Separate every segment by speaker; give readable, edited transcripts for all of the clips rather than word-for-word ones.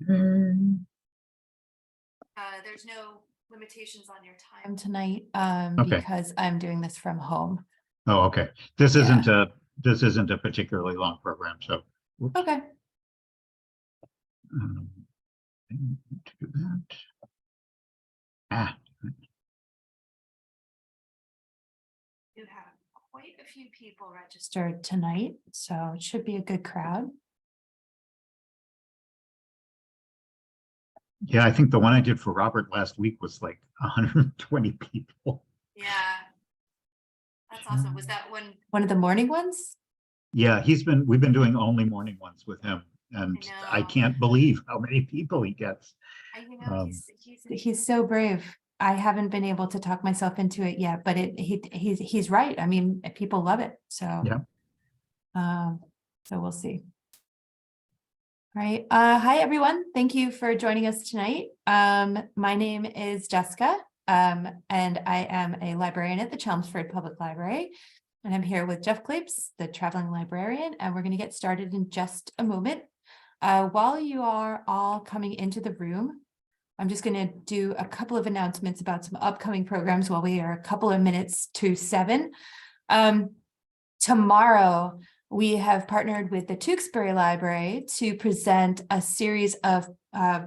Speaker 1: There's no limitations on your time tonight,
Speaker 2: Okay.
Speaker 1: because I'm doing this from home.
Speaker 2: Oh, okay. This
Speaker 1: Yeah.
Speaker 2: isn't a particularly long program, so. Whoops.
Speaker 1: Okay.
Speaker 2: I need to do that. Ah,
Speaker 1: You have quite a few people registered tonight, so it should be a good crowd.
Speaker 2: yeah, I think the one I did for Robert last week was like 120 people.
Speaker 1: Yeah. That's awesome. Was that one of the morning ones?
Speaker 2: Yeah, we've been doing only morning ones with him, and I
Speaker 1: know.
Speaker 2: can't believe how many people he gets.
Speaker 1: He's so brave. I haven't been able to talk myself into it yet, but he's right. I mean, people love it. So
Speaker 2: Yeah.
Speaker 1: So we'll see. All right. Hi everyone. Thank you for joining us tonight. My name is Jessica, and I am a librarian at the Chelmsford Public Library. And I'm here with Jeff Klapes, the traveling librarian, and we're going to get started in just a moment. While you are all coming into the room, I'm just going to do a couple of announcements about some upcoming programs while we are a couple of minutes to 7. Tomorrow, we have partnered with the Tewksbury Library to present a series of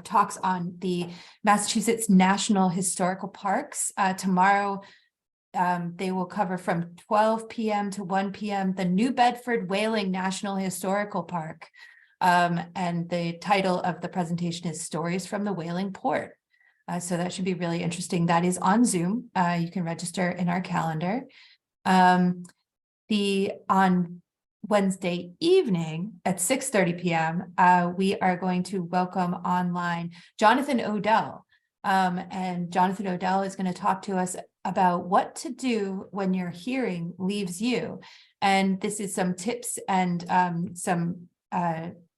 Speaker 1: talks on the Massachusetts National Historical Parks. Tomorrow, they will cover from 12 p.m. to 1 p.m. the New Bedford Whaling National Historical Park. And the title of the presentation is Stories from the Whaling Port. So that should be really interesting. That is on Zoom. You can register in our calendar. On Wednesday evening at 6:30 p.m., we are going to welcome online Jonathan Odell. And Jonathan Odell is going to talk to us about what to do when your hearing leaves you. And this is some tips and some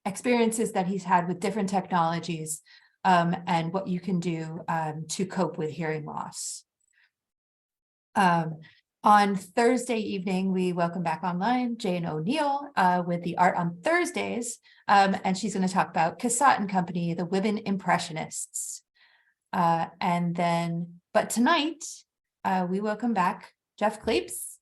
Speaker 1: experiences that he's had with different technologies, and what you can do to cope with hearing loss. On Thursday evening, we welcome back online Jane O'Neill with the Art on Thursdays, and she's going to talk about Cassatt and Company, the Women Impressionists. But tonight, we welcome back Jeff Klapes.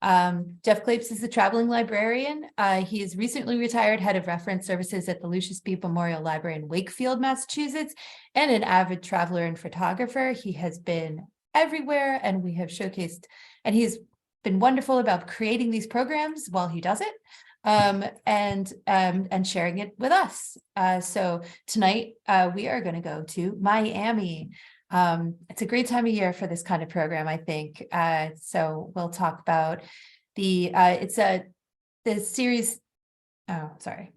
Speaker 1: Jeff Klapes is the traveling librarian. He is recently retired head of reference services at the Lucius B. Memorial Library in Wakefield, Massachusetts, and an avid traveler and photographer. He has been everywhere, and we have showcased, and he's been wonderful about creating these programs while he does it, and sharing it with us. So tonight, we are going to go to Miami. It's a great time of year for this kind of program, I think. So we'll talk about the series. Oh, sorry.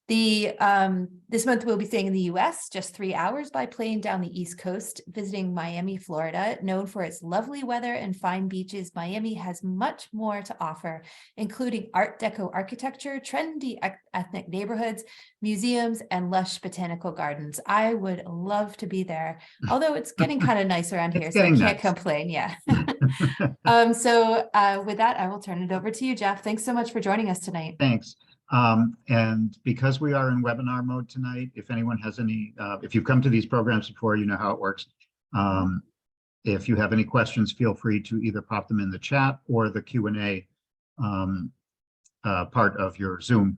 Speaker 1: This month we'll be staying in the US, just 3 hours by plane down the East Coast, visiting Miami, Florida. Known for its lovely weather and fine beaches, Miami has much more to offer, including Art Deco architecture, trendy ethnic neighborhoods, museums, and lush botanical gardens. I would love to be there, although it's getting kind of nice around here, so I can't complain. Yeah. So with that, I will turn it over to you, Jeff. Thanks so much for joining us tonight.
Speaker 2: Thanks. And because we are in webinar mode tonight, if anyone has any, if you've come to these programs before, you know how it works. If you have any questions, feel free to either pop them in the chat or the Q&A part of your Zoom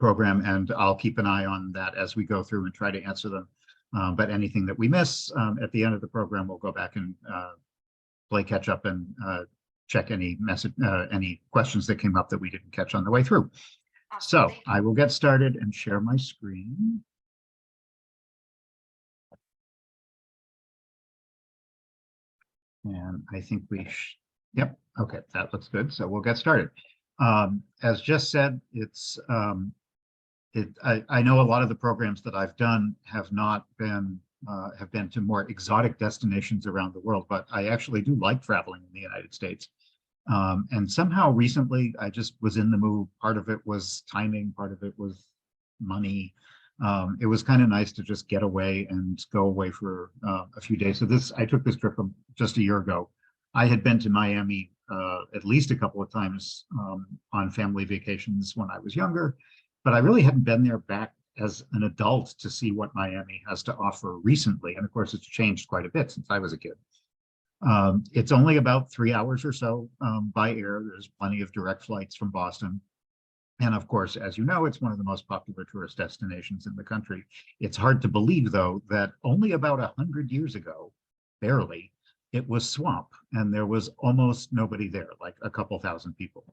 Speaker 2: program, and I'll keep an eye on that as we go through and try to answer them. But anything that we miss at the end of the program, we'll go back and play catch up and check any questions that came up that we didn't catch on the way through. So I will get started and share my screen. And I think yep, okay, that looks good. So we'll get started. As Jess said, I know a lot of the programs that I've done have not been, have been to more exotic destinations around the world, but I actually do like traveling in the United States. And somehow recently I just was in the mood. Part of it was timing, part of it was money. It was kind of nice to just get away and go away for a few days. So I took this trip just a year ago. I had been to Miami at least a couple of times on family vacations when I was younger, but I really hadn't been there back as an adult to see what Miami has to offer recently. And of course, it's changed quite a bit since I was a kid. It's only about 3 hours or so by air. There's plenty of direct flights from Boston. And of course, as you know, it's one of the most popular tourist destinations in the country. It's hard to believe, though, that only about 100 years ago, barely, it was swamp, and there was almost nobody there, like a couple thousand people.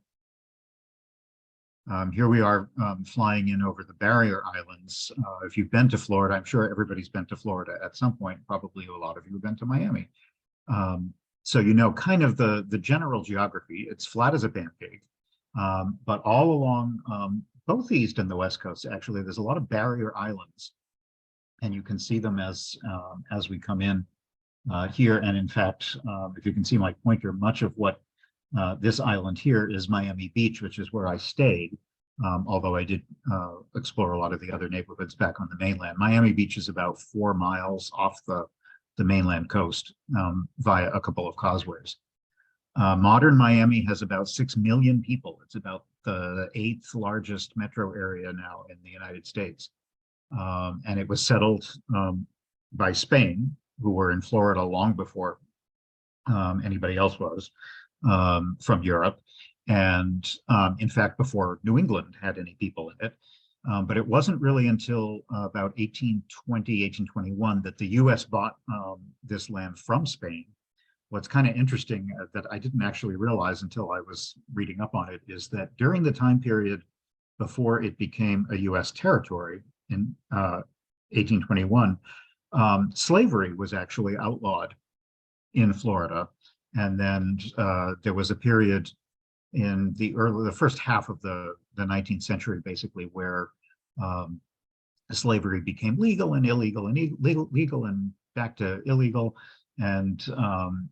Speaker 2: Here we are flying in over the Barrier Islands. If you've been to Florida, I'm sure everybody's been to Florida at some point. Probably a lot of you have been to Miami. So you know kind of the general geography. It's flat as a pancake. But all along both the east and the west coast, actually, there's a lot of barrier islands, and you can see them as we come in here. And in fact, if you can see my pointer, much of what this island here is Miami Beach, which is where I stayed, although I did explore a lot of the other neighborhoods back on the mainland. Miami Beach is about 4 miles off the mainland coast via a couple of causeways. Modern Miami has about 6 million people. It's about the 8th largest metro area now in the United States. And it was settled by Spain, who were in Florida long before anybody else was from Europe. And in fact, before New England had any people in it. But it wasn't really until about 1820, 1821 that the US bought this land from Spain. What's kind of interesting that I didn't actually realize until I was reading up on it is that during the time period before it became a US territory in 1821, slavery was actually outlawed in Florida. And then there was a period in the first half of the 19th century, basically, where slavery became legal and illegal and legal and back to illegal. And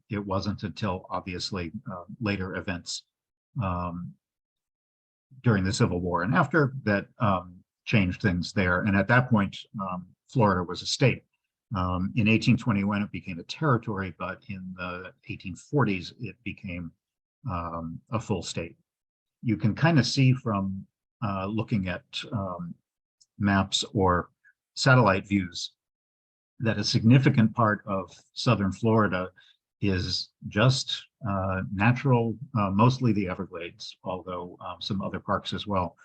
Speaker 2: it wasn't until obviously later events during the Civil War and after that changed things there. And at that point, Florida was a state. In 1821, it became a territory, but in the 1840s, it became a full state. You can kind of see from looking at maps or satellite views that a significant part of southern Florida is just natural, mostly the Everglades, although some other parks as well.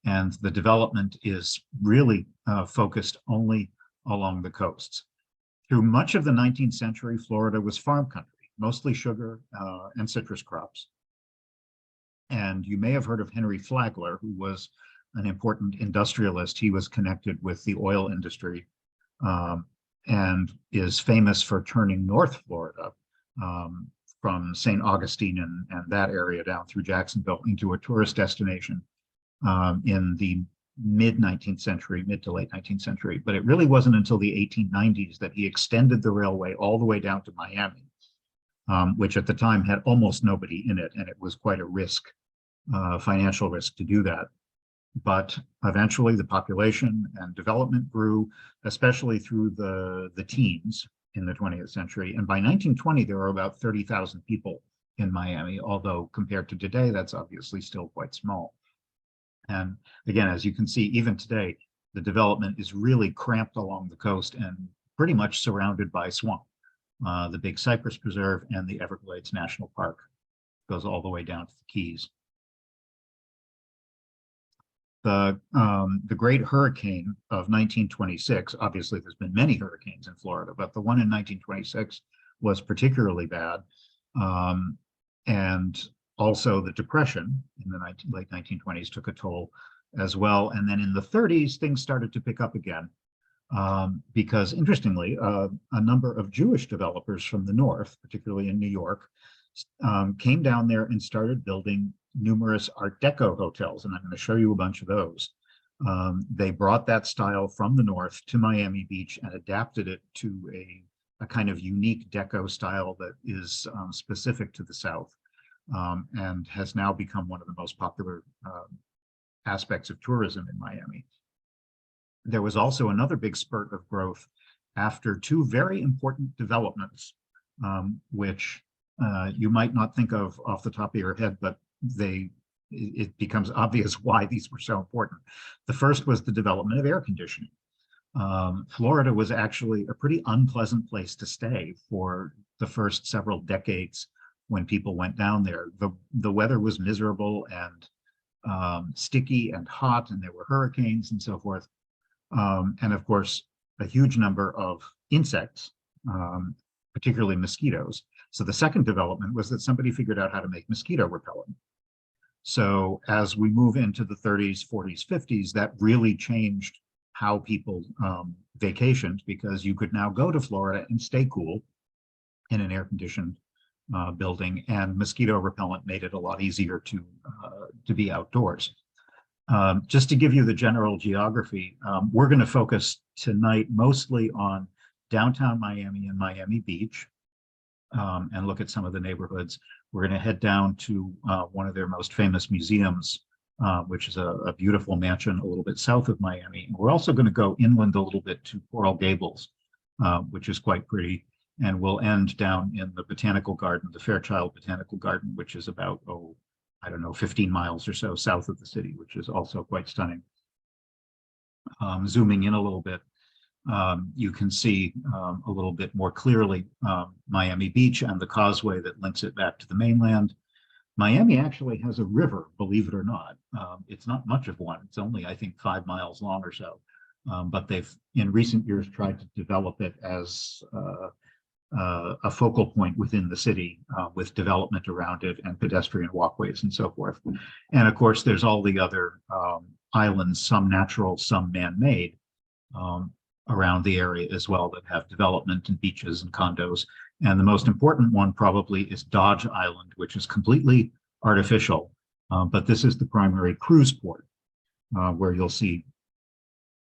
Speaker 2: And the development is really focused only along the coasts. Through much of the 19th century, Florida was farm country, mostly sugar and citrus crops. And you may have heard of Henry Flagler, who was an important industrialist. He was connected with the oil industry and is famous for turning North Florida from St. Augustine and that area down through Jacksonville into a tourist destination in the mid-19th century, mid to late 19th century. But it really wasn't until the 1890s that he extended the railway all the way down to Miami, which at the time had almost nobody in it, and it was quite a risk, financial risk to do that. But eventually the population and development grew, especially through the teens in the 20th century. And by 1920, there were about 30,000 people in Miami, although compared to today, that's obviously still quite small. And again, as you can see, even today, the development is really cramped along the coast and pretty much surrounded by swamp. The Big Cypress Preserve and the Everglades National Park goes all the way down to the Keys. The Great Hurricane of 1926, obviously there's been many hurricanes in Florida, but the one in 1926 was particularly bad. And also the Depression in the late 1920s took a toll as well. And then in the 30s, things started to pick up again because interestingly, a number of Jewish developers from the North, particularly in New York, came down there and started building numerous Art Deco hotels, and I'm going to show you a bunch of those. They brought that style from the North to Miami Beach and adapted it to a kind of unique deco style that is specific to the South, and has now become one of the most popular aspects of tourism in Miami. There was also another big spurt of growth after two very important developments, which you might not think of off the top of your head, but they it becomes obvious why these were so important. The first was the development of air conditioning. Florida was actually a pretty unpleasant place to stay for the first several decades when people went down there. The weather was miserable and sticky and hot, and there were hurricanes and so forth. And of course, a huge number of insects, particularly mosquitoes. So the second development was that somebody figured out how to make mosquito repellent. So as we move into the 30s, 40s, 50s, that really changed how people vacationed, because you could now go to Florida and stay cool in an air-conditioned building, and mosquito repellent made it a lot easier to be outdoors. Just to give you the general geography, we're going to focus tonight mostly on downtown Miami and Miami Beach, and look at some of the neighborhoods. We're going to head down to one of their most famous museums, which is a beautiful mansion a little bit south of Miami. And we're also going to go inland a little bit to Coral Gables, which is quite pretty. And we'll end down in the Botanical Garden, the Fairchild Botanical Garden, which is about, I don't know, 15 miles or so south of the city, which is also quite stunning. Zooming in a little bit, you can see a little bit more clearly Miami Beach and the causeway that links it back to the mainland. Miami actually has a river, believe it or not. It's not much of one. It's only, I think, 5 miles long or so. But they've, in recent years, tried to develop it as a focal point within the city, with development around it and pedestrian walkways and so forth. And of course, there's all the other islands, some natural, some man-made, around the area as well, that have development and beaches and condos. And the most important one probably is Dodge Island, which is completely artificial, but this is the primary cruise port, where you'll see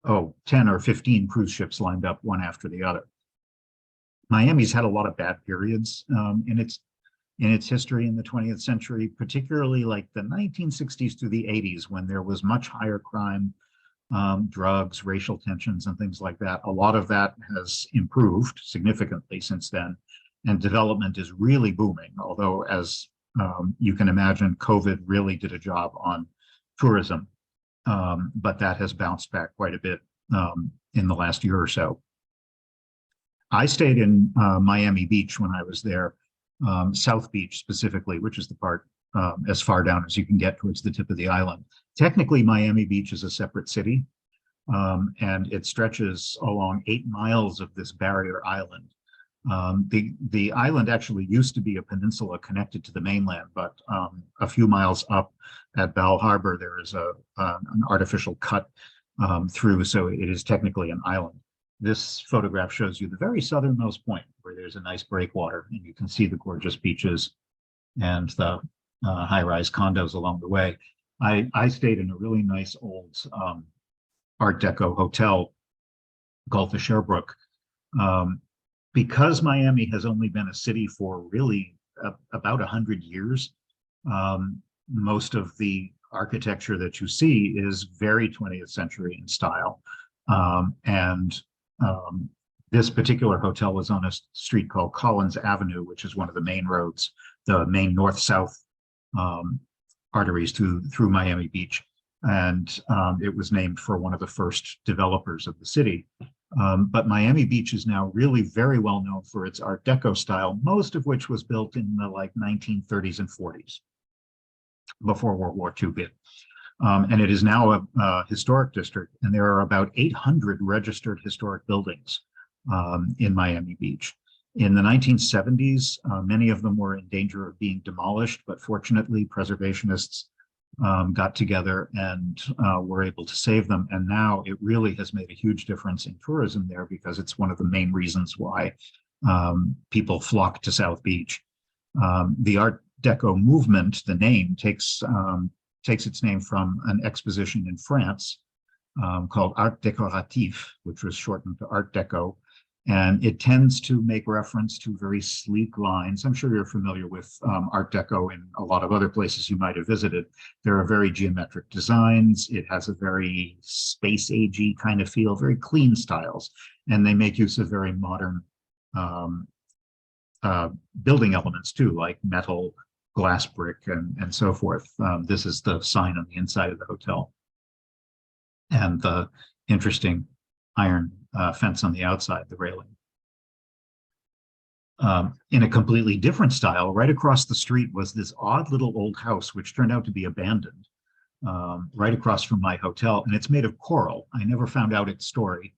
Speaker 2: 10 or 15 cruise ships lined up one after the other. Miami's had a lot of bad periods in its history in the 20th century, particularly like the 1960s through the 80s, when there was much higher crime, drugs, racial tensions, and things like that. A lot of that has improved significantly since then, and development is really booming. Although, as you can imagine, COVID really did a job on tourism, but that has bounced back quite a bit in the last year or so. I stayed in Miami Beach when I was there, South Beach specifically, which is the part as far down as you can get towards the tip of the island. Technically, Miami Beach is a separate city, and it stretches along 8 miles of this barrier island. The island actually used to be a peninsula connected to the mainland, but a few miles up at Bal Harbor, there is an artificial cut through, so it is technically an island. This photograph shows you the very southernmost point, where there's a nice breakwater, and you can see the gorgeous beaches and the high-rise condos along the way. I stayed in a really nice old Art Deco hotel called the Sherbrooke. Because Miami has only been a city for really about 100 years, most of the architecture that you see is very 20th century in style. This particular hotel was on a street called Collins Avenue, which is one of the main roads, the main north-south arteries through Miami Beach. And it was named for one of the first developers of the city. But Miami Beach is now really very well known for its Art Deco style, most of which was built in the 1930s and 40s, before World War II hit. And it is now a historic district, and there are about 800 registered historic buildings in Miami Beach. In the 1970s, many of them were in danger of being demolished, but fortunately, preservationists got together and were able to save them. And now it really has made a huge difference in tourism there, because it's one of the main reasons why people flock to South Beach. The Art Deco movement, the name, takes its name from an exposition in France called Art Décoratif, which was shortened to Art Deco. And it tends to make reference to very sleek lines. I'm sure you're familiar with Art Deco in a lot of other places you might have visited. There are very geometric designs. It has a very space-agey kind of feel, very clean styles. And they make use of very modern building elements too, like metal glass brick and so forth. This is the sign on the inside of the hotel, and the interesting iron fence on the outside, the railing. In a completely different style, right across the street was this odd little old house, which turned out to be abandoned, right across from my hotel. And it's made of coral. I never found out its story.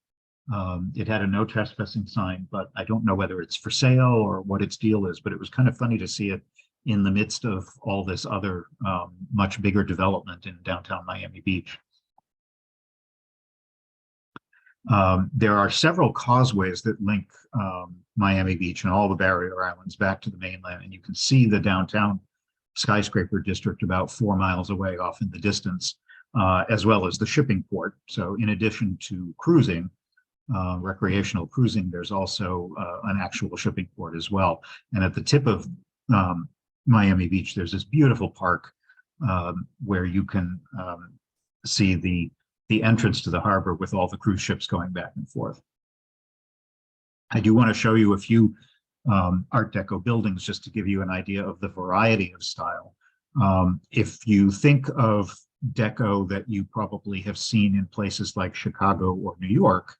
Speaker 2: It had a no trespassing sign, but I don't know whether it's for sale or what its deal is, but it was kind of funny to see it in the midst of all this other much bigger development in downtown Miami Beach. There are several causeways that link Miami Beach and all the barrier islands back to the mainland, and you can see the downtown skyscraper district about 4 miles away off in the distance, as well as the shipping port. So in addition to cruising, recreational cruising, there's also an actual shipping port as well. And at the tip of Miami Beach, there's this beautiful park where you can see the entrance to the harbor with all the cruise ships going back and forth. I do want to show you a few Art Deco buildings just to give you an idea of the variety of style. If you think of Deco that you probably have seen in places like Chicago or New York,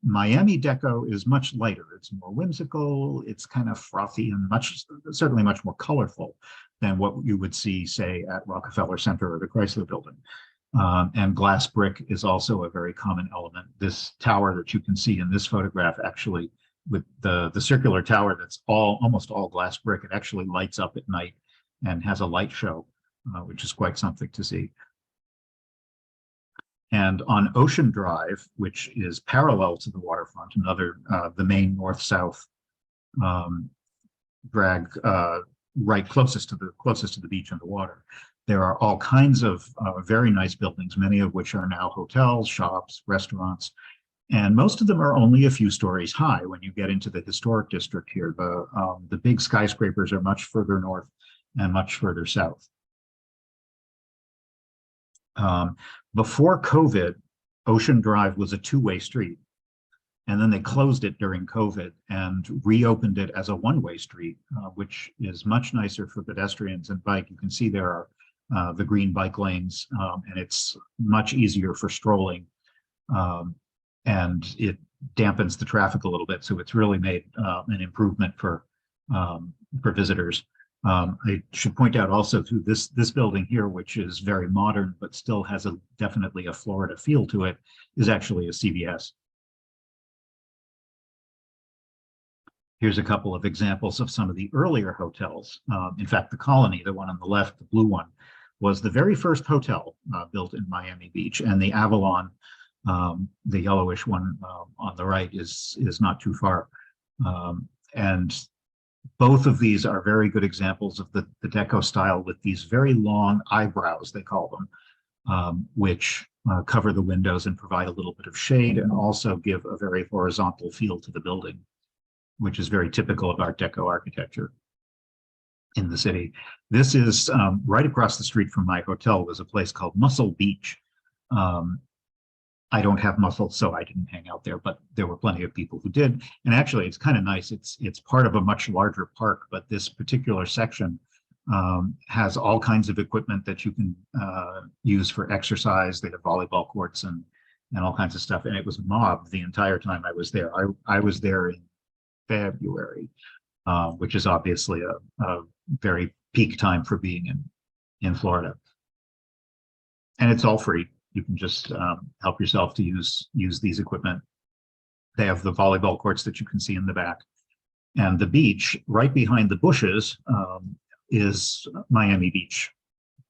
Speaker 2: Miami Deco is much lighter. It's more whimsical, it's kind of frothy and certainly much more colorful than what you would see, say, at Rockefeller Center or the Chrysler Building. And glass brick is also a very common element. This tower that you can see in this photograph, actually, with the circular tower that's almost all glass brick, it actually lights up at night and has a light show, which is quite something to see. And on Ocean Drive, which is parallel to the waterfront, the main north-south drag right closest to the beach and the water, there are all kinds of very nice buildings, many of which are now hotels, shops, restaurants, and most of them are only a few stories high. When you get into the historic district here, the big skyscrapers are much further north and much further south. Before COVID, Ocean Drive was a two-way street, and then they closed it during COVID and reopened it as a one-way street, which is much nicer for pedestrians and bike. You can see there are the green bike lanes, and it's much easier for strolling, and it dampens the traffic a little bit. So it's really made an improvement for visitors. I should point out also too, this building here, which is very modern but still has definitely a Florida feel to it, is actually a CVS. Here's a couple of examples of some of the earlier hotels. In fact, the Colony, the one on the left, the blue one, was the very first hotel built in Miami Beach, and the Avalon, the yellowish one on the right, is not too far. And both of these are very good examples of the Deco style with these very long eyebrows, they call them, which cover the windows and provide a little bit of shade and also give a very horizontal feel to the building, which is very typical of Art Deco architecture in the city. This is right across the street from my hotel was a place called Muscle Beach. I don't have muscles, so I didn't hang out there, but there were plenty of people who did. And actually, it's kind of nice. It's part of a much larger park, but this particular section has all kinds of equipment that you can use for exercise. They have volleyball courts and all kinds of stuff. And it was mobbed the entire time I was there. I was there in February, which is obviously a very peak time for being in Florida. And it's all free. You can just help yourself to use these equipment. They have the volleyball courts that you can see in the back. And the beach right behind the bushes is Miami Beach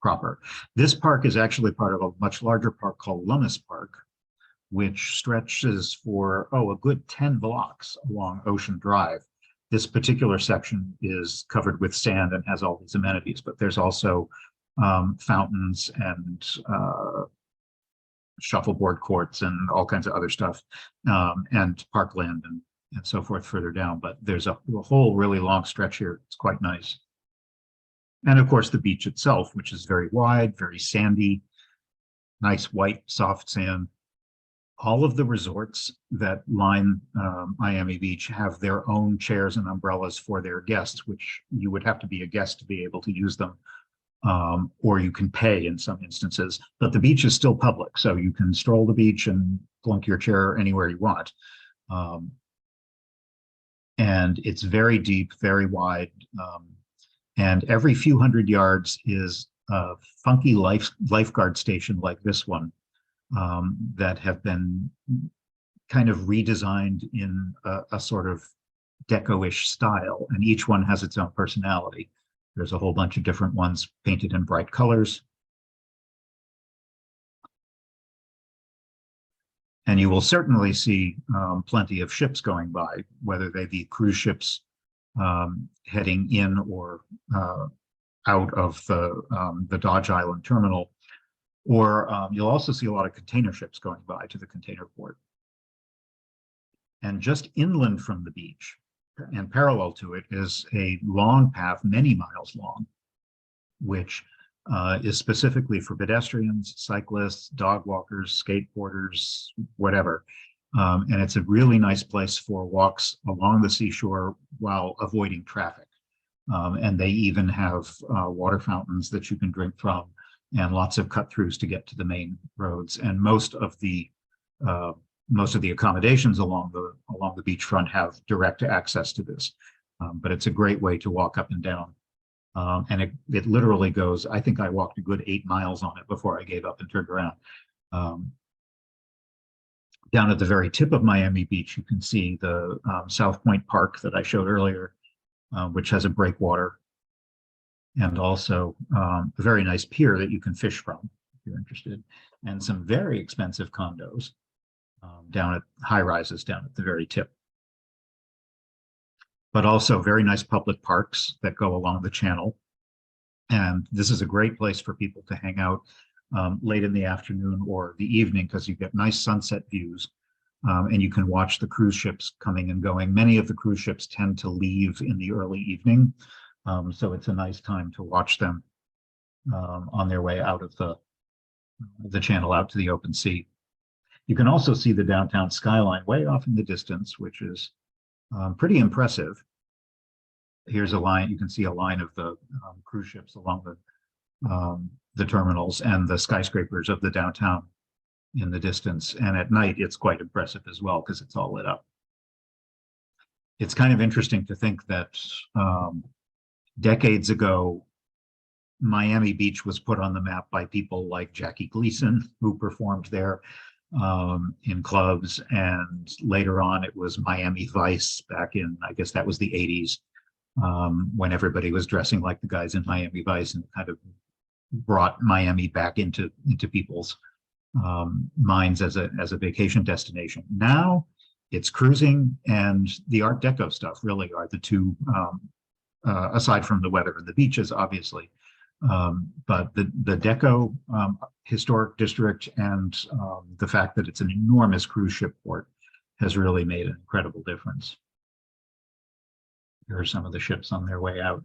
Speaker 2: proper. This park is actually part of a much larger park called Lummis Park, which stretches for, a good 10 blocks along Ocean Drive. This particular section is covered with sand and has all these amenities, but there's also fountains and shuffleboard courts and all kinds of other stuff, and parkland and so forth further down. But there's a whole really long stretch here. It's quite nice. And of course, the beach itself, which is very wide, very sandy, nice white, soft sand. All of the resorts that line Miami Beach have their own chairs and umbrellas for their guests, which you would have to be a guest to be able to use them, or you can pay in some instances. But the beach is still public, so you can stroll the beach and plunk your chair anywhere you want. And it's very deep, very wide, and every few hundred yards is a funky lifeguard station like this one, that have been kind of redesigned in a sort of deco-ish style, and each one has its own personality. There's a whole bunch of different ones painted in bright colors. And you will certainly see plenty of ships going by, whether they be cruise ships heading in or out of the Dodge Island terminal, or you'll also see a lot of container ships going by to the container port. And just inland from the beach and parallel to it is a long path, many miles long, which is specifically for pedestrians, cyclists, dog walkers, skateboarders, whatever. And it's a really nice place for walks along the seashore while avoiding traffic. And they even have water fountains that you can drink from, and lots of cut-throughs to get to the main roads. And most of the accommodations along the beachfront have direct access to this. But it's a great way to walk up and down. And it literally goes, I think I walked a good 8 miles on it before I gave up and turned around. Down at the very tip of Miami Beach, you can see the South Point Park that I showed earlier, which has a breakwater, and also a very nice pier that you can fish from if you're interested, and some very expensive condos down at high rises down at the very tip. But also very nice public parks that go along the channel. And this is a great place for people to hang out late in the afternoon or the evening, because you get nice sunset views, and you can watch the cruise ships coming and going. Many of the cruise ships tend to leave in the early evening, so it's a nice time to watch them on their way out of the channel out to the open sea. You can also see the downtown skyline way off in the distance, which is pretty impressive. Here's a line, you can see a line of the cruise ships along the terminals and the skyscrapers of the downtown in the distance. And at night, it's quite impressive as well, because it's all lit up. It's kind of interesting to think that decades ago, Miami Beach was put on the map by people like Jackie Gleason, who performed there in clubs, and later on it was Miami Vice back in, I guess that was the 80s, when everybody was dressing like the guys in Miami Vice, and kind of brought Miami back into people's minds as a vacation destination. Now it's cruising and the Art Deco stuff really are the two, aside from the weather and the beaches, obviously. But the Deco historic district and the fact that it's an enormous cruise ship port has really made an incredible difference. Here are some of the ships on their way out.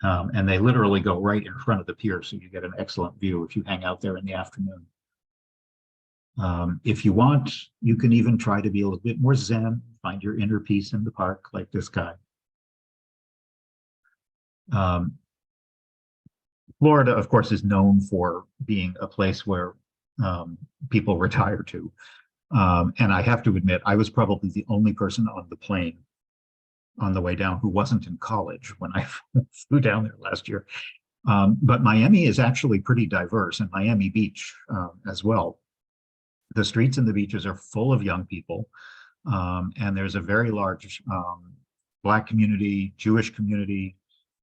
Speaker 2: And they literally go right in front of the pier, so you get an excellent view if you hang out there in the afternoon. If you want, you can even try to be a little bit more zen, find your inner peace in the park like this guy. Florida, of course, is known for being a place where people retire to. And I have to admit, I was probably the only person on the plane on the way down who wasn't in college when I flew down there last year. But Miami is actually pretty diverse, and Miami Beach as well. The streets and the beaches are full of young people, and there's a very large Black community, Jewish community,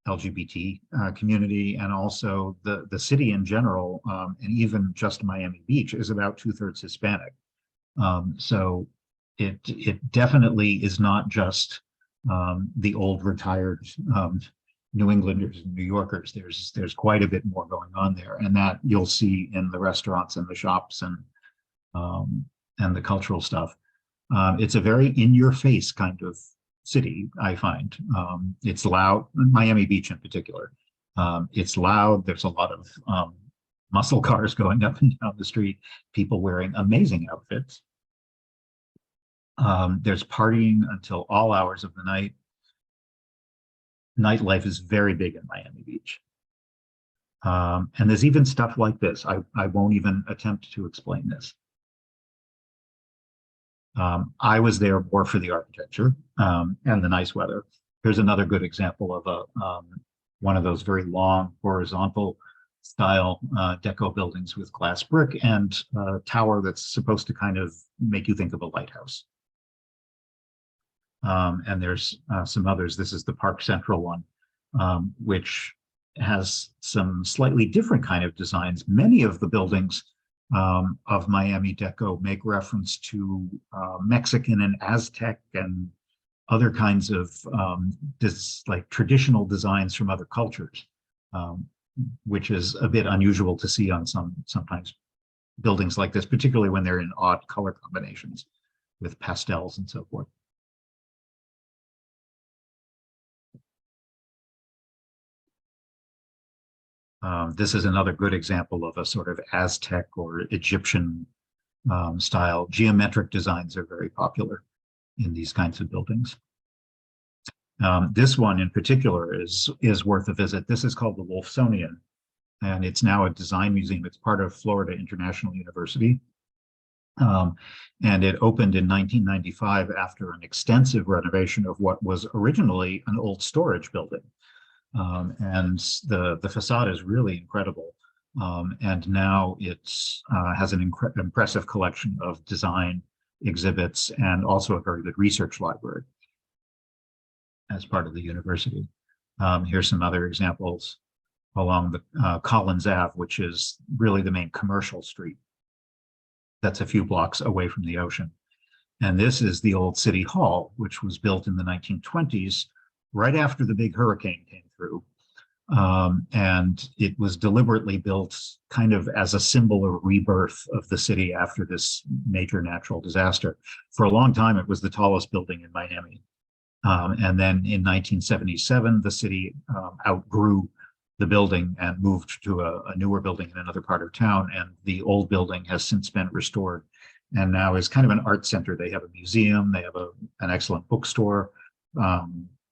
Speaker 2: LGBT community, and also the city in general, and even just Miami Beach is about 2/3 Hispanic. So it definitely is not just the old retired New Englanders and New Yorkers. There's quite a bit more going on there, and that you'll see in the restaurants and the shops and the cultural stuff. It's a very in-your-face kind of city, I find. It's loud, Miami Beach in particular. It's loud. There's a lot of muscle cars going up and down the street, people wearing amazing outfits. There's partying until all hours of the night. Nightlife is very big in Miami Beach. And there's even stuff like this. I won't even attempt to explain this. I was there more for the architecture and the nice weather. Here's another good example of one of those very long horizontal style deco buildings with glass brick and a tower that's supposed to kind of make you think of a lighthouse. And there's some others. This is the Park Central one, which has some slightly different kind of designs. Many of the buildings of Miami Deco make reference to Mexican and Aztec and other kinds of like traditional designs from other cultures, which is a bit unusual to see on sometimes buildings like this, particularly when they're in odd color combinations with pastels and so forth. This is another good example of a sort of Aztec or Egyptian style. Geometric designs are very popular in these kinds of buildings. This one in particular is worth a visit. This is called the Wolfsonian, and it's now a design museum. It's part of Florida International University. And it opened in 1995 after an extensive renovation of what was originally an old storage building. And the facade is really incredible. And now it has an impressive collection of design exhibits and also a very good research library as part of the university. Here's some other examples along the Collins Ave, which is really the main commercial street. That's a few blocks away from the ocean. And this is the old City Hall, which was built in the 1920s, right after the big hurricane came through. And it was deliberately built kind of as a symbol of rebirth of the city after this major natural disaster. For a long time, it was the tallest building in Miami. And then in 1977, the city outgrew the building and moved to a newer building in another part of town. And the old building has since been restored and now is kind of an art center. They have a museum, they have an excellent bookstore,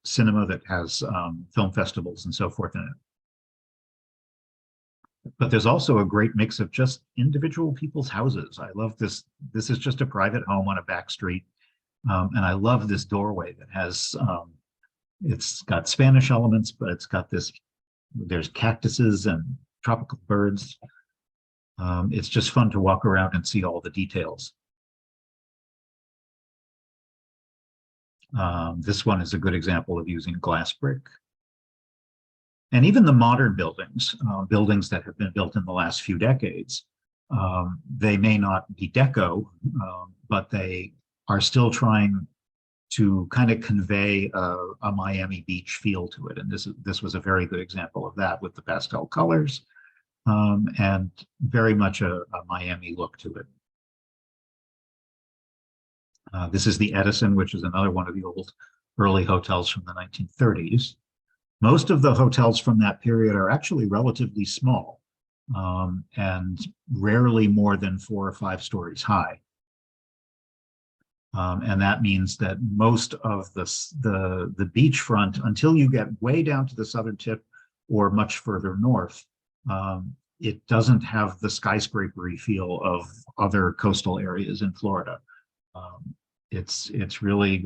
Speaker 2: cinema that has film festivals and so forth in it. But there's also a great mix of just individual people's houses. I love this. This is just a private home on a back street. And I love this doorway that has, it's got Spanish elements, but it's got this, there's cactuses and tropical birds. It's just fun to walk around and see all the details. This one is a good example of using glass brick. And even the modern buildings, buildings that have been built in the last few decades, they may not be deco, but they are still trying to kind of convey a Miami Beach feel to it. And this was a very good example of that with the pastel colors and very much a Miami look to it. This is the Edison, which is another one of the old early hotels from the 1930s. Most of the hotels from that period are actually relatively small and rarely more than 4 or 5 stories high. And that means that most of the beachfront, until you get way down to the southern tip or much further north, it doesn't have the skyscrapery feel of other coastal areas in Florida. It's really,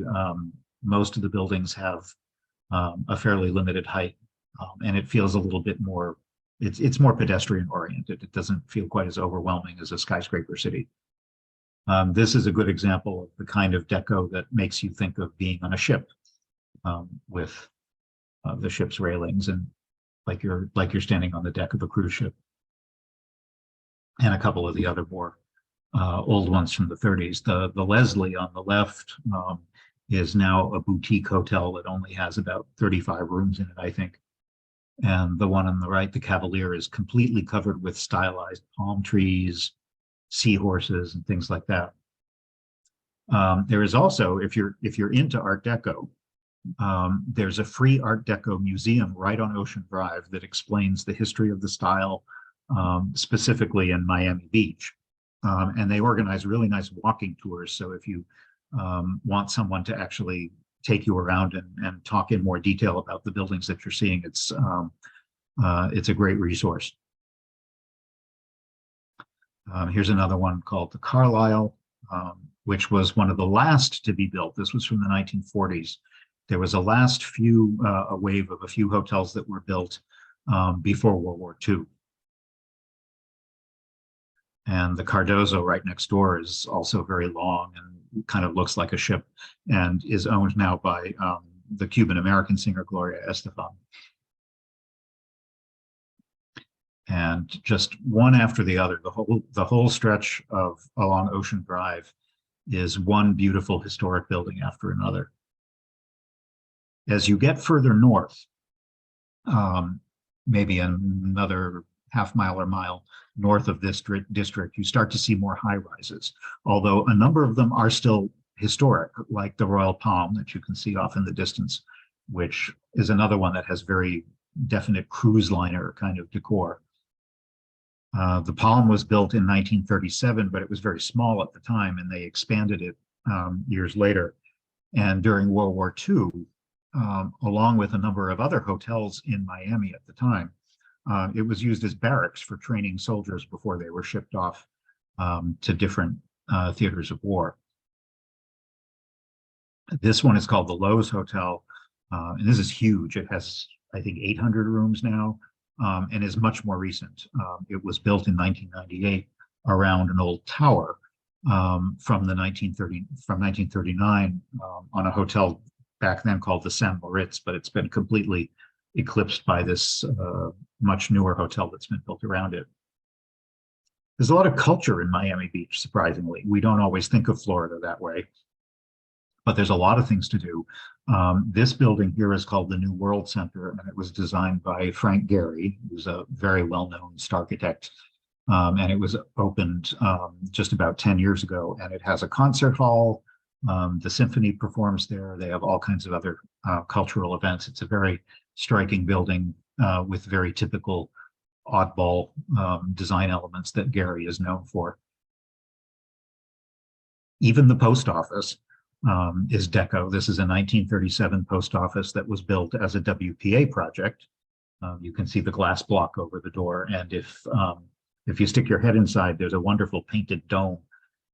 Speaker 2: most of the buildings have a fairly limited height, and it feels a little bit more, it's more pedestrian oriented. It doesn't feel quite as overwhelming as a skyscraper city. This is a good example of the kind of deco that makes you think of being on a ship with the ship's railings and like you're standing on the deck of a cruise ship. And a couple of the other more old ones from the 30s. The Leslie on the left is now a boutique hotel that only has about 35 rooms in it, I think. And the one on the right, the Cavalier, is completely covered with stylized palm trees, seahorses, and things like that. There is also, if you're into Art Deco, there's a free Art Deco museum right on Ocean Drive that explains the history of the style, specifically in Miami Beach. And they organize really nice walking tours. So if you want someone to actually take you around and talk in more detail about the buildings that you're seeing, it's a great resource. Here's another one called the Carlisle, which was one of the last to be built. This was from the 1940s. There was a a wave of a few hotels that were built before World War II. And the Cardozo right next door is also very long and kind of looks like a ship and is owned now by the Cuban-American singer Gloria Estefan. And just one after the other, the whole stretch of along Ocean Drive is one beautiful historic building after another. As you get further north, maybe another half mile or mile north of this district, you start to see more high rises, although a number of them are still historic, like the Royal Palm that you can see off in the distance, which is another one that has very definite cruise liner kind of decor. The Palm was built in 1937, but it was very small at the time, and they expanded it years later. And during World War II, along with a number of other hotels in Miami at the time, it was used as barracks for training soldiers before they were shipped off to different theaters of war. This one is called the Lowe's Hotel, and this is huge. It has, I think, 800 rooms now, and is much more recent. It was built in 1998 around an old tower from 1939 on a hotel back then called the San Moritz, but it's been completely eclipsed by this much newer hotel that's been built around it. There's a lot of culture in Miami Beach, surprisingly. We don't always think of Florida that way, but there's a lot of things to do. This building here is called the New World Center, and it was designed by Frank Gehry, who's a very well-known architect. And it was opened just about 10 years ago, and it has a concert hall. The symphony performs there. They have all kinds of other cultural events. It's a very striking building with very typical oddball design elements that Gehry is known for. Even the post office is deco. This is a 1937 post office that was built as a WPA project. You can see the glass block over the door, and if you stick your head inside, there's a wonderful painted dome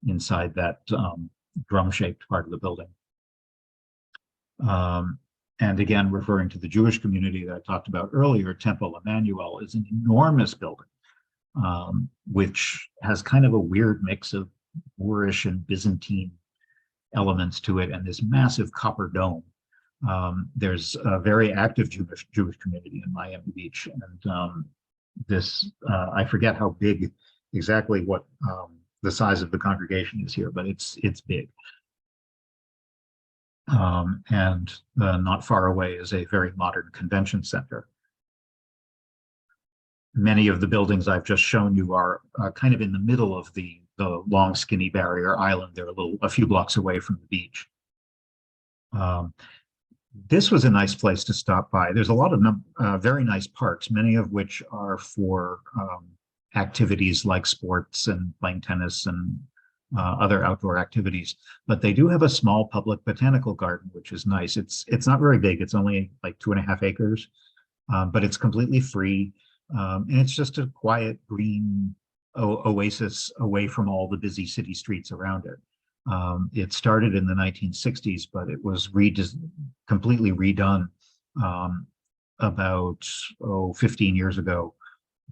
Speaker 2: inside that drum-shaped part of the building. And again, referring to the Jewish community that I talked about earlier, Temple Emmanuel is an enormous building, which has kind of a weird mix of Moorish and Byzantine elements to it, and this massive copper dome. There's a very active Jewish community in Miami Beach, and I forget how big exactly what the size of the congregation is here, but it's big. And not far away is a very modern convention center. Many of the buildings I've just shown you are kind of in the middle of the long, skinny barrier island. They're a few blocks away from the beach. This was a nice place to stop by. There's a lot of very nice parks, many of which are for activities like sports and playing tennis and other outdoor activities. But they do have a small public botanical garden, which is nice. It's not very big. It's only like 2.5 acres, but it's completely free. And it's just a quiet green oasis away from all the busy city streets around it. It started in the 1960s, but it was completely redone about 15 years ago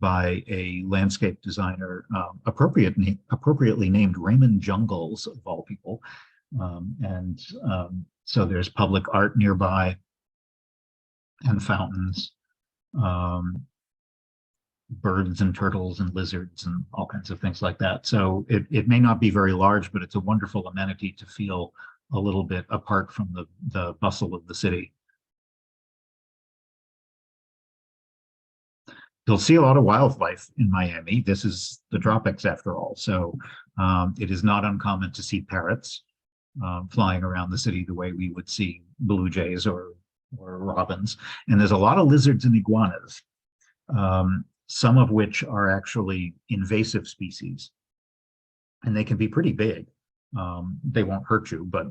Speaker 2: by a landscape designer, appropriately named Raymond Jungles, of all people. So there's public art nearby and fountains, birds and turtles and lizards and all kinds of things like that. So it may not be very large, but it's a wonderful amenity to feel a little bit apart from the bustle of the city. You'll see a lot of wildlife in Miami. This is the tropics after all. So it is not uncommon to see parrots flying around the city the way we would see blue jays or robins. And there's a lot of lizards and iguanas. some of which are actually invasive species, and they can be pretty big. They won't hurt you, but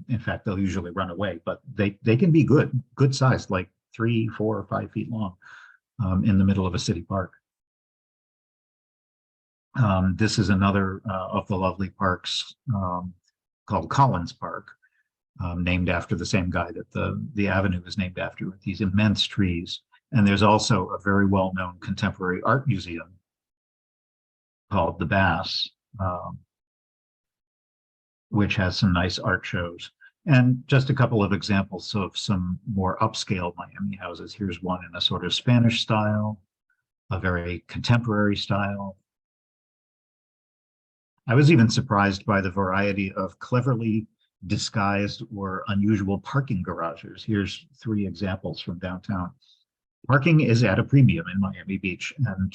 Speaker 2: in fact, they'll usually run away, but they can be good sized, like 3, 4, or 5 feet long in the middle of a city park. This is another of the lovely parks called Collins Park, named after the same guy that the avenue is named after, with these immense trees. And there's also a very well-known contemporary art museum called the Bass, which has some nice art shows. And just a couple of examples of some more upscale Miami houses. Here's one in a sort of Spanish style, a very contemporary style. I was even surprised by the variety of cleverly disguised or unusual parking garages. Here's 3 examples from downtown. Parking is at a premium in Miami Beach, and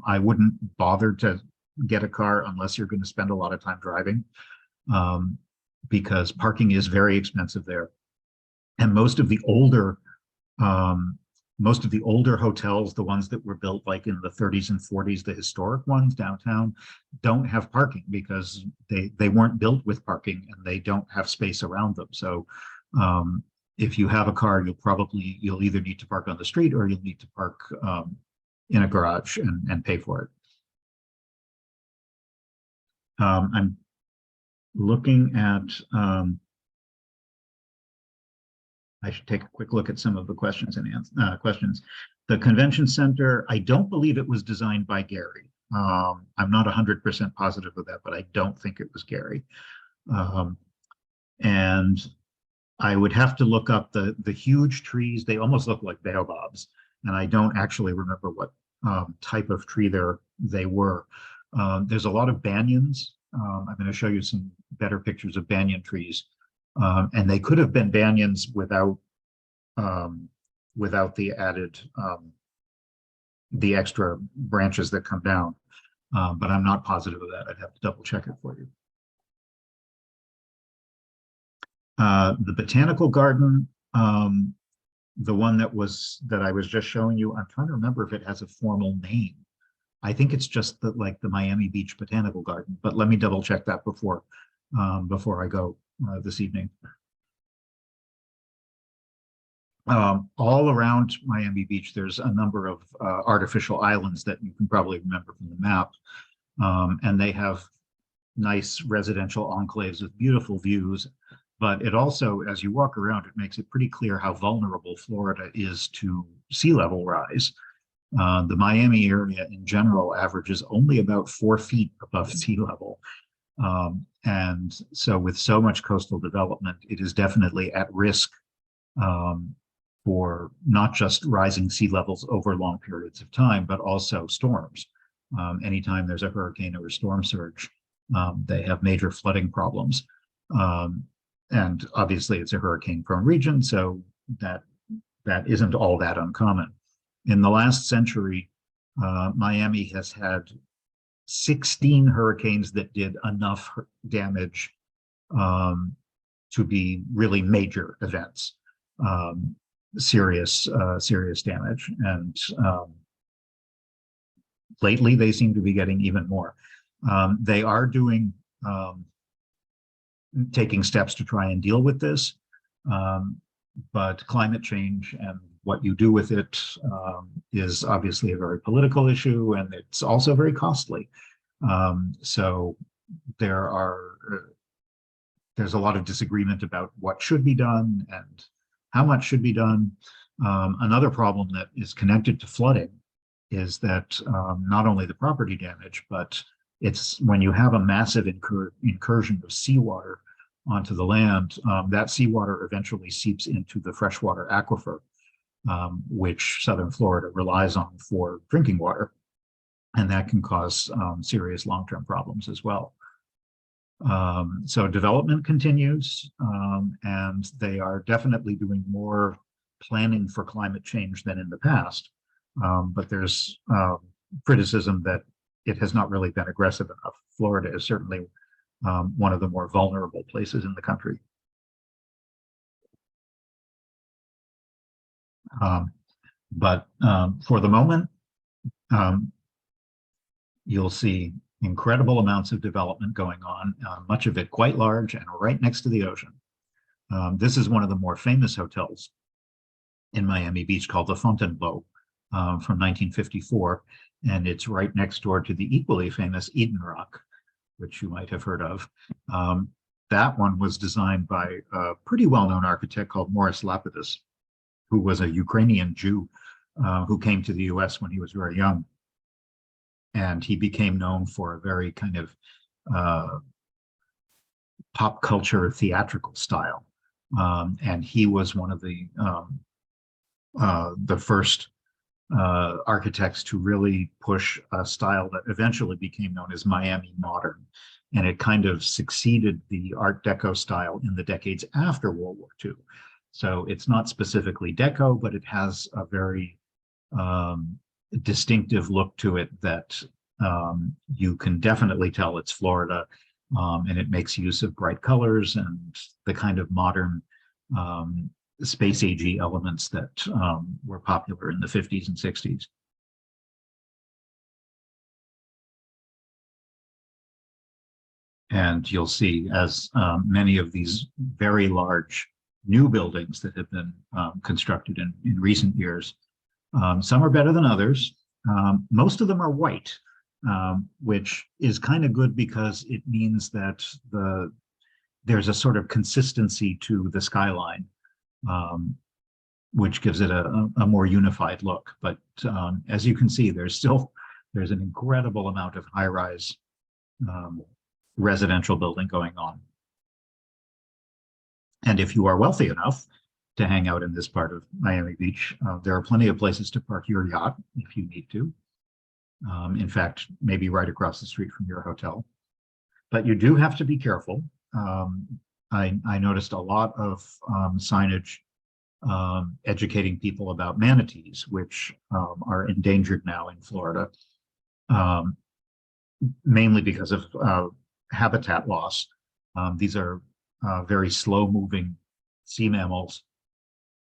Speaker 2: I wouldn't bother to get a car unless you're going to spend a lot of time driving, because parking is very expensive there. And most of the older hotels, the ones that were built like in the 30s and 40s, the historic ones downtown, don't have parking because they weren't built with parking, and they don't have space around them. So if you have a car, you'll either need to park on the street, or you'll need to park in a garage and pay for it. I'm looking at, I should take a quick look at some of the questions and questions. The convention center, I don't believe it was designed by Gary. I'm not 100% positive of that, but I don't think it was Gary. And I would have to look up the huge trees. They almost look like baobabs, and I don't actually remember what type of tree they were. There's a lot of banyans. I'm going to show you some better pictures of banyan trees, and they could have been banyans without the added the extra branches that come down, but I'm not positive of that. I'd have to double check it for you. The botanical garden, the one that I was just showing you, I'm trying to remember if it has a formal name. I think it's just the Miami Beach Botanical Garden, but let me double check that before I go this evening. All around Miami Beach, there's a number of artificial islands that you can probably remember from the map, and they have nice residential enclaves with beautiful views. But it also, as you walk around, it makes it pretty clear how vulnerable Florida is to sea level rise. The Miami area in general averages only about 4 feet above sea level. And so with so much coastal development, it is definitely at risk for not just rising sea levels over long periods of time, but also storms. Anytime there's a hurricane or a storm surge, they have major flooding problems. And obviously it's a hurricane-prone region, so that isn't all that uncommon. In the last century, Miami has had 16 hurricanes that did enough damage to be really major events, serious damage. And lately, they seem to be getting even more. They are taking steps to try and deal with this, but climate change and what you do with it is obviously a very political issue, and it's also very costly. So there's a lot of disagreement about what should be done and how much should be done. Another problem that is connected to flooding is that not only the property damage, but it's when you have a massive incursion of seawater onto the land, that seawater eventually seeps into the freshwater aquifer, which southern Florida relies on for drinking water. And that can cause serious long-term problems as well. So development continues, and they are definitely doing more planning for climate change than in the past. But there's criticism that it has not really been aggressive enough. Florida is certainly one of the more vulnerable places in the country. But for the moment, You'll see incredible amounts of development going on, much of it quite large and right next to the ocean. This is one of the more famous hotels in Miami Beach called the Fontainebleau from 1954. And it's right next door to the equally famous Eden Rock, which you might have heard of. That one was designed by a pretty well-known architect called Morris Lapidus, who was a Ukrainian Jew who came to the US when he was very young. And he became known for a very kind of pop culture theatrical style. And he was one of the first architects to really push a style that eventually became known as Miami Modern. And it kind of succeeded the Art Deco style in the decades after World War II. So it's not specifically Deco, but it has a very distinctive look to it that you can definitely tell it's Florida, and it makes use of bright colors and the kind of modern space-agey elements that were popular in the 50s and 60s. And you'll see as many of these very large new buildings that have been constructed in recent years, some are better than others. Most of them are white, which is kind of good because it means that there's a sort of consistency to the skyline, which gives it a more unified look. But as you can see, there's an incredible amount of high-rise residential building going on. And if you are wealthy enough to hang out in this part of Miami Beach, there are plenty of places to park your yacht if you need to. In fact, maybe right across the street from your hotel. But you do have to be careful. I noticed a lot of signage educating people about manatees, which are endangered now in Florida, mainly because of habitat loss. These are very slow-moving sea mammals,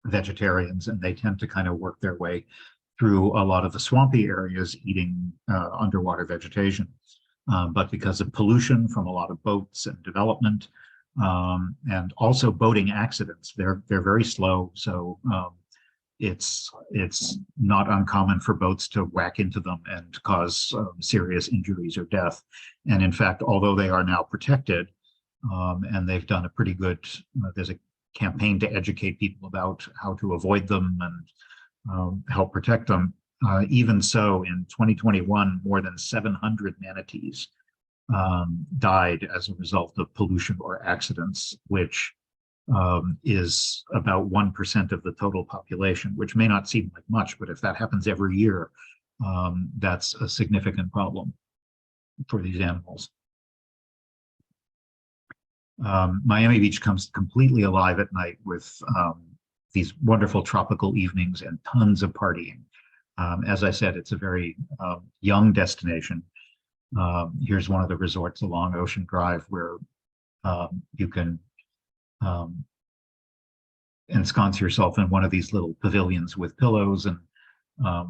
Speaker 2: vegetarians, and they tend to kind of work their way through a lot of the swampy areas eating underwater vegetation. But because of pollution from a lot of boats and development, and also boating accidents, they're very slow. So it's not uncommon for boats to whack into them and cause serious injuries or death. And in fact, although they are now protected, and they've done a pretty good, there's a campaign to educate people about how to avoid them and help protect them. Even so, in 2021, more than 700 manatees died as a result of pollution or accidents, which is about 1% of the total population, which may not seem like much, but if that happens every year, that's a significant problem for these animals. Miami Beach comes completely alive at night with these wonderful tropical evenings and tons of partying. As I said, it's a very young destination. Here's one of the resorts along Ocean Drive where you can ensconce yourself in one of these little pavilions with pillows and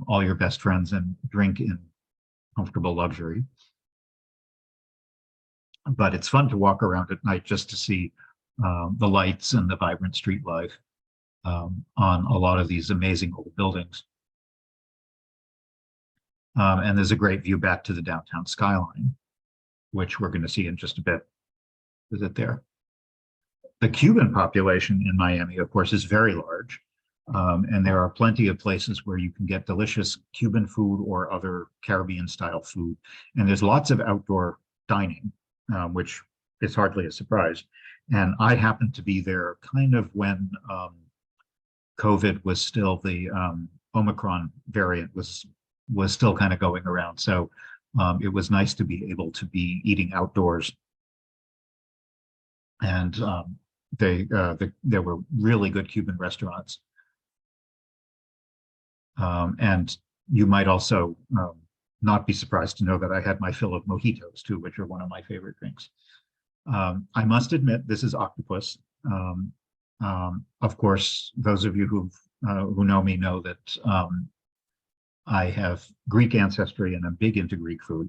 Speaker 2: all your best friends and drink in comfortable luxury. But it's fun to walk around at night just to see the lights and the vibrant street life on a lot of these amazing old buildings. And there's a great view back to the downtown skyline, which we're going to see in just a bit. Is it there? The Cuban population in Miami, of course, is very large. And there are plenty of places where you can get delicious Cuban food or other Caribbean-style food. And there's lots of outdoor dining, which is hardly a surprise. And I happened to be there kind of when COVID was still, the Omicron variant was still kind of going around. So it was nice to be able to be eating outdoors. And there were really good Cuban restaurants. And you might also not be surprised to know that I had my fill of mojitos too, which are one of my favorite drinks. I must admit, this is octopus. Of course, those of you who know me know that I have Greek ancestry and I'm big into Greek food.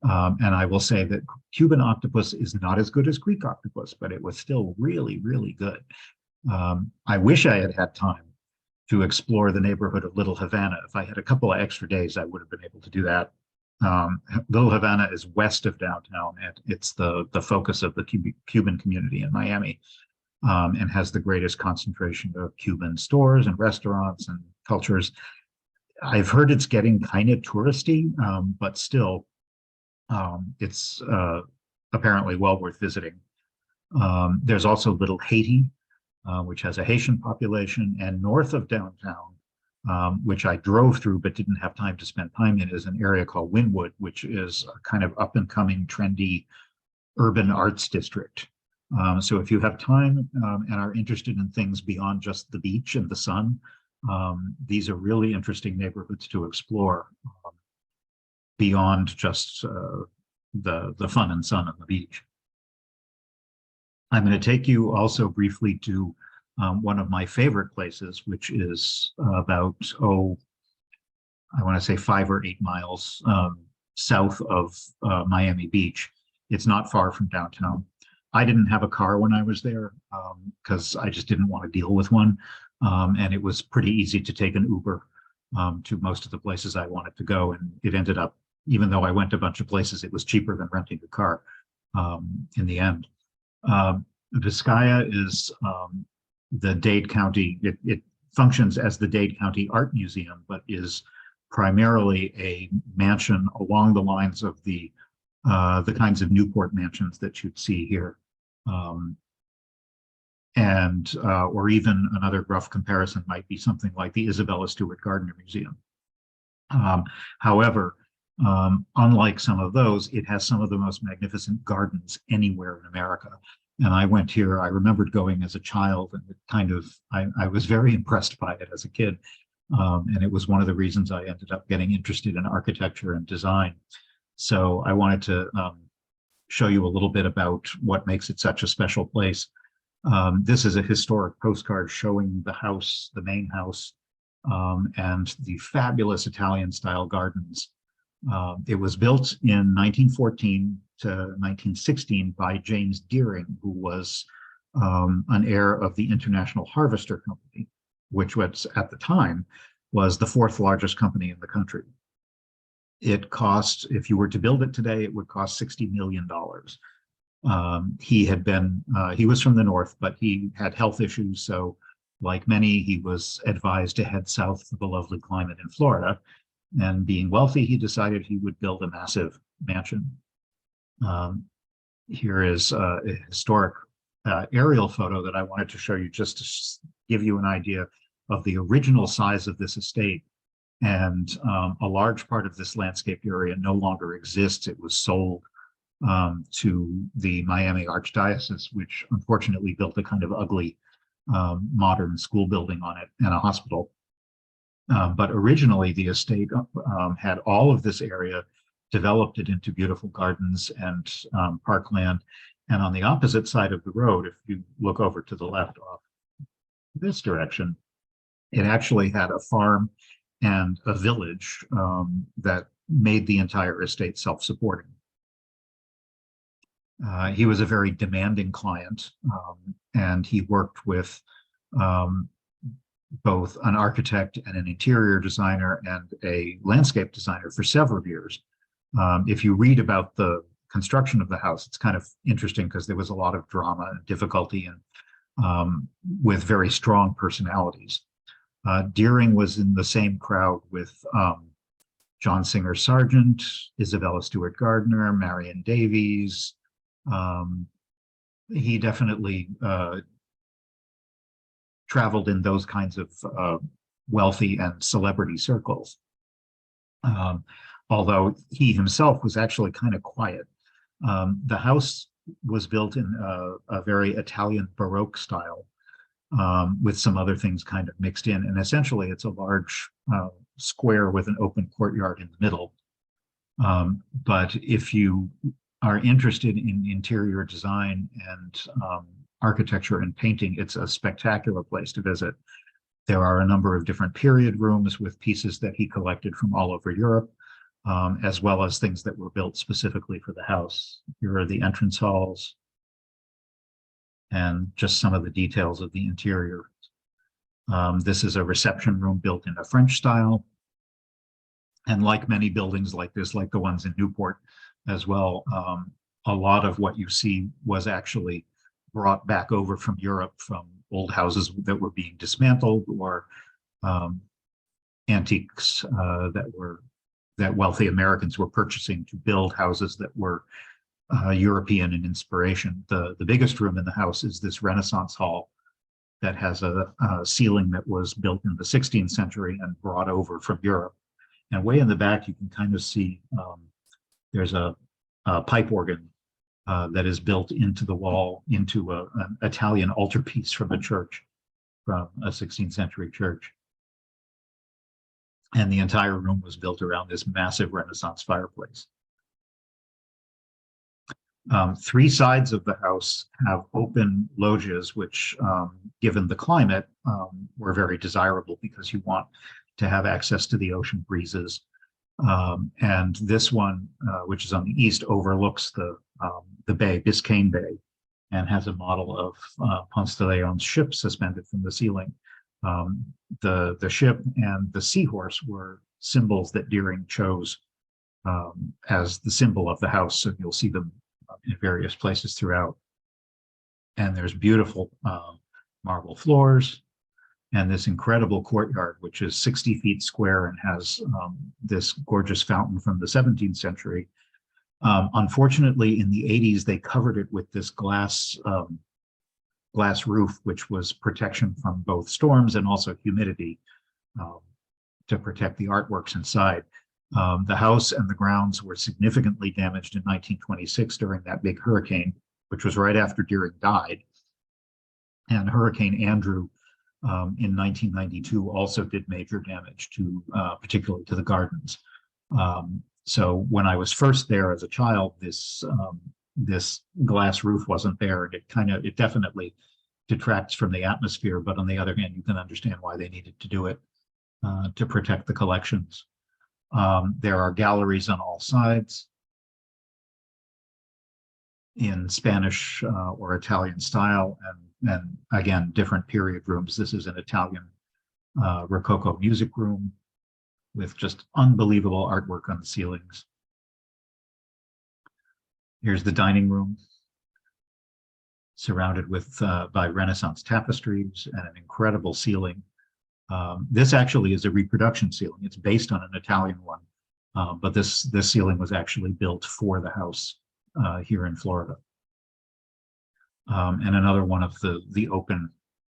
Speaker 2: And I will say that Cuban octopus is not as good as Greek octopus, but it was still really, really good. I wish I had had time to explore the neighborhood of Little Havana. If I had a couple of extra days, I would have been able to do that. Little Havana is west of downtown, and it's the focus of the Cuban community in Miami, and has the greatest concentration of Cuban stores and restaurants and cultures. I've heard it's getting kind of touristy, but still, it's apparently well worth visiting. There's also Little Haiti, which has a Haitian population, and north of downtown, which I drove through but didn't have time to spend time in, is an area called Wynwood, which is a kind of up and coming, trendy urban arts district. So if you have time and are interested in things beyond just the beach and the sun, these are really interesting neighborhoods to explore, beyond just the fun and sun on the beach. I'm going to take you also briefly to one of my favorite places, which is about, I want to say 5 or 8 miles south of Miami Beach. It's not far from downtown. I didn't have a car when I was there because I just didn't want to deal with one. And it was pretty easy to take an Uber to most of the places I wanted to go. And it ended up, even though I went a bunch of places, it was cheaper than renting a car in the end. Vizcaya is the Dade County, it functions as the Dade County Art Museum, but is primarily a mansion along the lines of the kinds of Newport mansions that you'd see here. Or even another rough comparison might be something like the Isabella Stewart Gardner Museum. However, unlike some of those, it has some of the most magnificent gardens anywhere in America. And I went here, I remembered going as a child, and it kind of, I was very impressed by it as a kid. And it was one of the reasons I ended up getting interested in architecture and design. So I wanted to show you a little bit about what makes it such a special place. This is a historic postcard showing the house, the main house, and the fabulous Italian style gardens. It was built in 1914 to 1916 by James Deering, who was an heir of the International Harvester Company, which was at the time was the 4th largest company in the country. It cost, if you were to build it today, it would cost $60 million. He was from the north, but he had health issues. So like many, he was advised to head south for the lovely climate in Florida. And being wealthy, he decided he would build a massive mansion. Here is a historic aerial photo that I wanted to show you just to give you an idea of the original size of this estate. And a large part of this landscape area no longer exists. It was sold to the Miami Archdiocese, which unfortunately built a kind of ugly modern school building on it and a hospital. But originally the estate had all of this area, developed it into beautiful gardens and parkland. And on the opposite side of the road, if you look over to the left off this direction, it actually had a farm and a village that made the entire estate self-supporting. He was a very demanding client, and he worked with both an architect and an interior designer and a landscape designer for several years. If you read about the construction of the house, it's kind of interesting because there was a lot of drama and difficulty, and with very strong personalities. Deering was in the same crowd with John Singer Sargent, Isabella Stewart Gardner, Marion Davies. He definitely traveled in those kinds of wealthy and celebrity circles. Although he himself was actually kind of quiet. The house was built in a very Italian Baroque style, with some other things kind of mixed in. And essentially it's a large square with an open courtyard in the middle. But if you are interested in interior design and architecture and painting, it's a spectacular place to visit. There are a number of different period rooms with pieces that he collected from all over Europe, as well as things that were built specifically for the house. Here are the entrance halls and just some of the details of the interior. This is a reception room built in a French style. And like many buildings like this, like the ones in Newport as well, a lot of what you see was actually brought back over from Europe from old houses that were being dismantled, or antiques that wealthy Americans were purchasing to build houses that were European in inspiration. The biggest room in the house is this Renaissance hall that has a ceiling that was built in the 16th century and brought over from Europe. And way in the back, you can kind of see there's a pipe organ that is built into the wall, into an Italian altarpiece from a church, from a 16th century church. And the entire room was built around this massive Renaissance fireplace. Three sides of the house have open loggias, which, given the climate, were very desirable because you want to have access to the ocean breezes. And this one, which is on the east, overlooks the bay, Biscayne Bay, and has a model of Ponce de Leon's ship suspended from the ceiling. The ship and the seahorse were symbols that Deering chose as the symbol of the house, so you'll see them in various places throughout. And there's beautiful marble floors, and this incredible courtyard, which is 60 feet square and has this gorgeous fountain from the 17th century. Unfortunately, in the 80s, they covered it with this glass roof, which was protection from both storms and also humidity to protect the artworks inside. The house and the grounds were significantly damaged in 1926 during that big hurricane, which was right after Deering died. And Hurricane Andrew in 1992 also did major damage to, particularly to the gardens. So when I was first there as a child, this glass roof wasn't there, and it definitely detracts from the atmosphere. But on the other hand, you can understand why they needed to do it to protect the collections. There are galleries on all sides in Spanish or Italian style, and again, different period rooms. This is an Italian Rococo music room with just unbelievable artwork on the ceilings. Here's the dining room, surrounded with by Renaissance tapestries and an incredible ceiling. This actually is a reproduction ceiling. It's based on an Italian one, but this ceiling was actually built for the house here in Florida. And another one of the open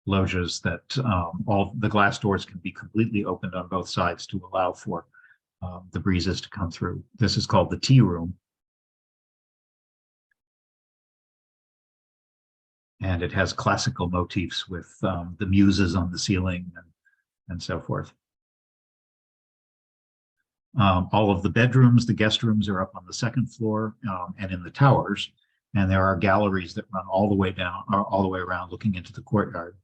Speaker 2: loggias that all the glass doors can be completely opened on both sides to allow for the breezes to come through. This is called the tea room. And it has classical motifs with the muses on the ceiling and so forth. All of the bedrooms, the guest rooms, are up on the second floor and in the towers. And there are galleries that run all the way down, or all the way around, looking into the courtyard.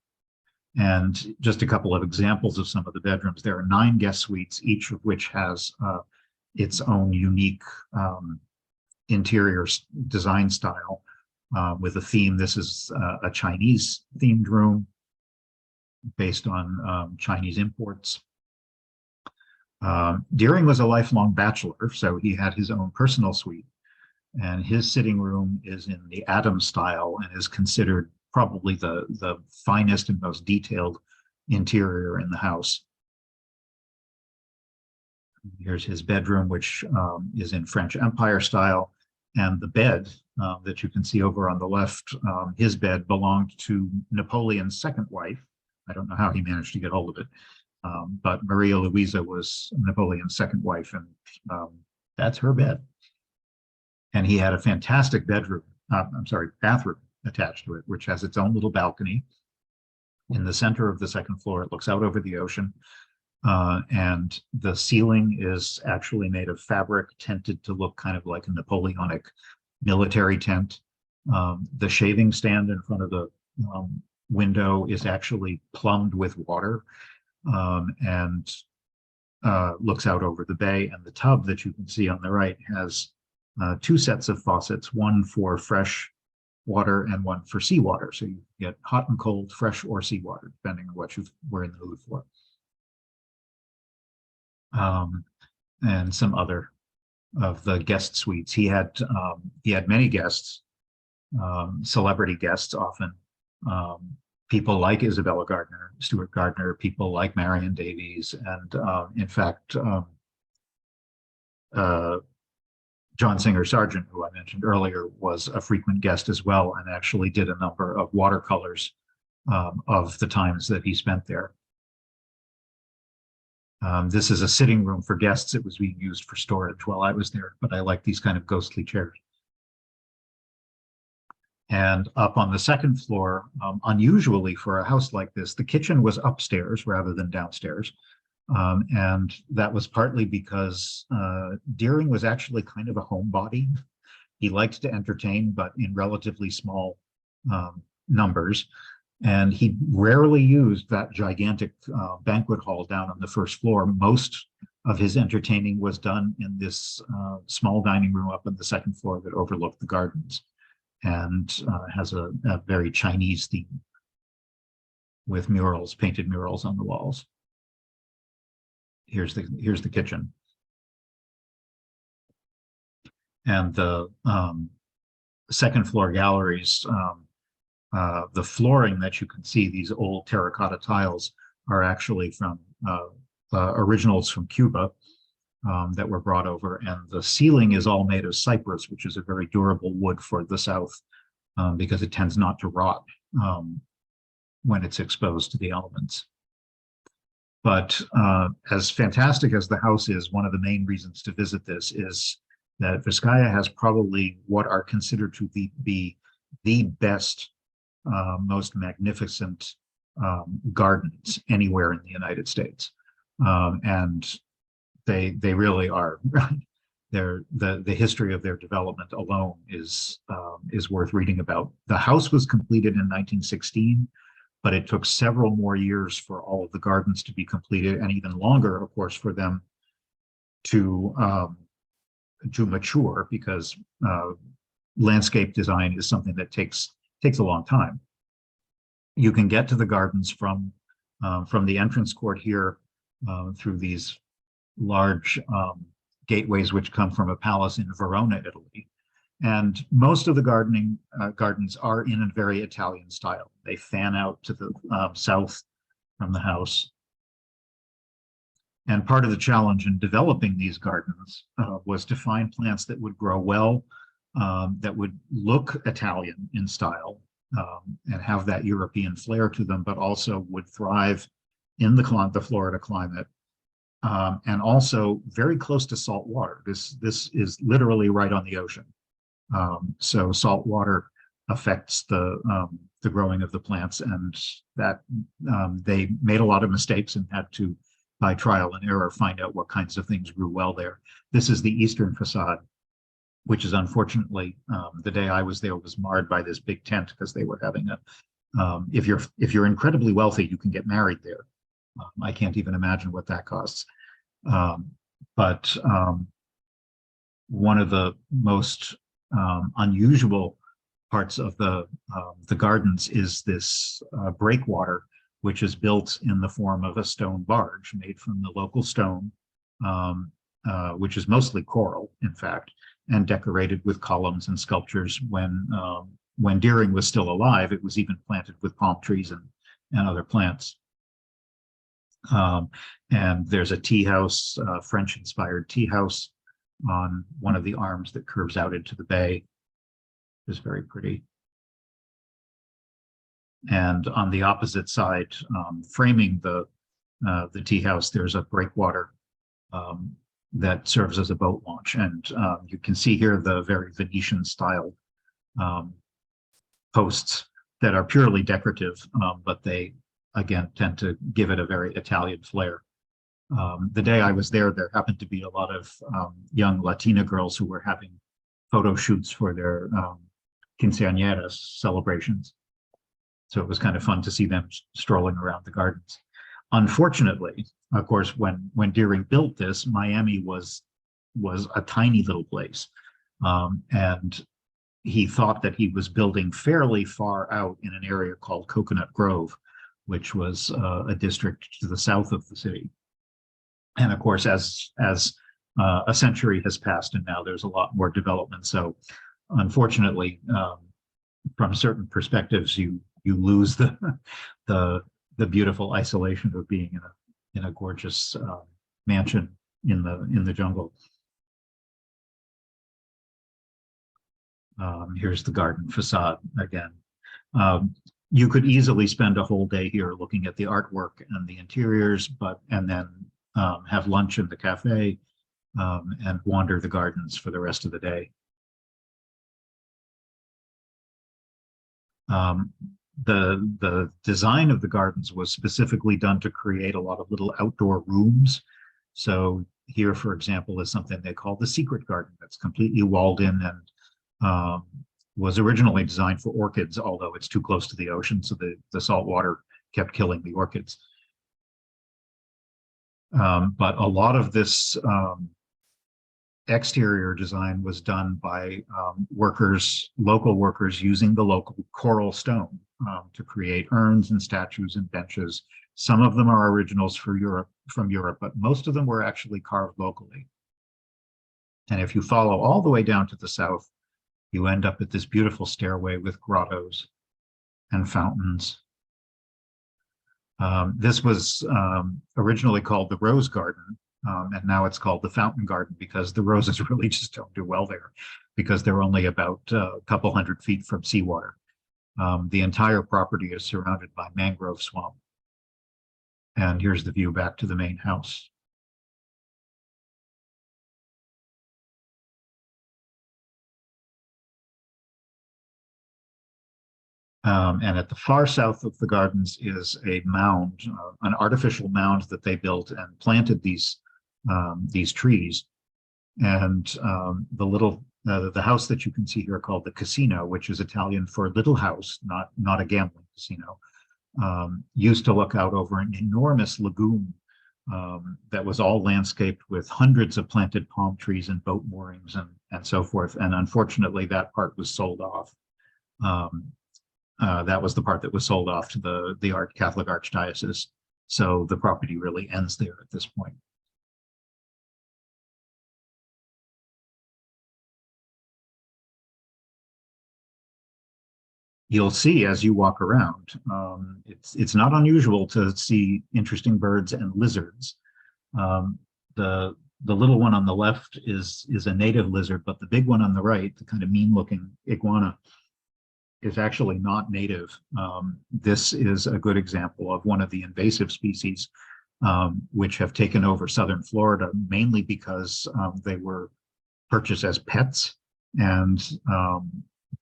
Speaker 2: And just a couple of examples of some of the bedrooms. There are 9 guest suites, each of which has its own unique interior design style with a theme. This is a Chinese themed room based on Chinese imports. Deering was a lifelong bachelor, so he had his own personal suite. And his sitting room is in the Adams style and is considered probably the finest and most detailed interior in the house. Here's his bedroom, which is in French Empire style. And the bed that you can see over on the left, his bed belonged to Napoleon's second wife. I don't know how he managed to get hold of it, but Maria Louisa was Napoleon's second wife, and that's her bed. And he had a fantastic bathroom attached to it, which has its own little balcony. In the center of the second floor, it looks out over the ocean. And the ceiling is actually made of fabric tinted to look kind of like a Napoleonic military tent. The shaving stand in front of the window is actually plumbed with water. and looks out over the bay. And the tub that you can see on the right has two sets of faucets, one for fresh water and one for seawater. So you get hot and cold, fresh or seawater, depending on what you were in the mood for. And some other of the guest suites. He had many guests, celebrity guests often. People like Isabella Gardner, Stuart Gardner, people like Marion Davies, and in fact, John Singer Sargent, who I mentioned earlier, was a frequent guest as well, and actually did a number of watercolors of the times that he spent there. This is a sitting room for guests. It was being used for storage while I was there, but I like these kind of ghostly chairs. And up on the second floor, unusually for a house like this, the kitchen was upstairs rather than downstairs. And that was partly because Deering was actually kind of a homebody. He liked to entertain, but in relatively small numbers. And he rarely used that gigantic banquet hall down on the first floor. Most of his entertaining was done in this small dining room up on the second floor that overlooked the gardens, and has a very Chinese theme with murals, painted murals on the walls. Here's the kitchen. And the second floor galleries, the flooring that you can see, these old terracotta tiles, are actually from originals from Cuba that were brought over. And the ceiling is all made of cypress, which is a very durable wood for the South, because it tends not to rot when it's exposed to the elements. But as fantastic as the house is, one of the main reasons to visit this is that Vizcaya has probably what are considered to be the best, most magnificent gardens anywhere in the United States. And they really are. The history of their development alone is worth reading about. The house was completed in 1916, but it took several more years for all of the gardens to be completed, and even longer, of course, for them to mature, because landscape design is something that takes a long time. You can get to the gardens from the entrance court here through these large gateways which come from a palace in Verona, Italy. And most of the gardens are in a very Italian style. They fan out to the south from the house. And part of the challenge in developing these gardens was to find plants that would grow well, that would look Italian in style, and have that European flair to them, but also would thrive in the Florida climate, and also very close to salt water. This is literally right on the ocean. So salt water affects the growing of the plants, and that they made a lot of mistakes and had to, by trial and error, find out what kinds of things grew well there. This is the eastern facade, which is unfortunately, the day I was there was marred by this big tent, because they were having a, if you're incredibly wealthy, you can get married there. I can't even imagine what that costs. But one of the most unusual parts of the gardens is this breakwater, which is built in the form of a stone barge made from the local stone, which is mostly coral, in fact, and decorated with columns and sculptures. When Deering was still alive, it was even planted with palm trees and other plants. And there's a tea house, French-inspired tea house, on one of the arms that curves out into the bay. It's very pretty. And on the opposite side, framing the tea house, there's a breakwater that serves as a boat launch. And you can see here the very Venetian style posts that are purely decorative, but they, again, tend to give it a very Italian flair. The day I was there happened to be a lot of young Latina girls who were having photo shoots for their quinceañeras celebrations. So it was kind of fun to see them strolling around the gardens. Unfortunately, of course, when Deering built this, Miami was a tiny little place, and he thought that he was building fairly far out in an area called Coconut Grove, which was a district to the south of the city. And of course, as a century has passed, and now there's a lot more development. So, unfortunately, from certain perspectives, you lose the beautiful isolation of being in a gorgeous mansion in the jungle. Here's the garden facade again. You could easily spend a whole day here looking at the artwork and the interiors, and then have lunch in the cafe and wander the gardens for the rest of the day. The design of the gardens was specifically done to create a lot of little outdoor rooms. So here, for example, is something they call the secret garden that's completely walled in and was originally designed for orchids, although it's too close to the ocean, so the salt water kept killing the orchids. But a lot of this exterior design was done by local workers using the local coral stone to create urns and statues and benches. Some of them are originals from Europe, but most of them were actually carved locally. And if you follow all the way down to the south, you end up at this beautiful stairway with grottos and fountains. This was originally called the Rose Garden, and now it's called the Fountain Garden because the roses really just don't do well there because they're only about a couple hundred feet from seawater. The entire property is surrounded by mangrove swamp. And here's the view back to the main house. And at the far south of the gardens is a mound, an artificial mound that they built and planted these trees. And the house that you can see here called the Casino, which is Italian for little house, not a gambling casino, used to look out over an enormous lagoon that was all landscaped with hundreds of planted palm trees and boat moorings and so forth. And unfortunately, that part was sold off. That was the part that was sold off to the Catholic Archdiocese. So the property really ends there at this point. You'll see as you walk around, it's not unusual to see interesting birds and lizards. The little one on the left is a native lizard, but the big one on the right, the kind of mean-looking iguana, is actually not native. This is a good example of one of the invasive species which have taken over southern Florida, mainly because they were purchased as pets and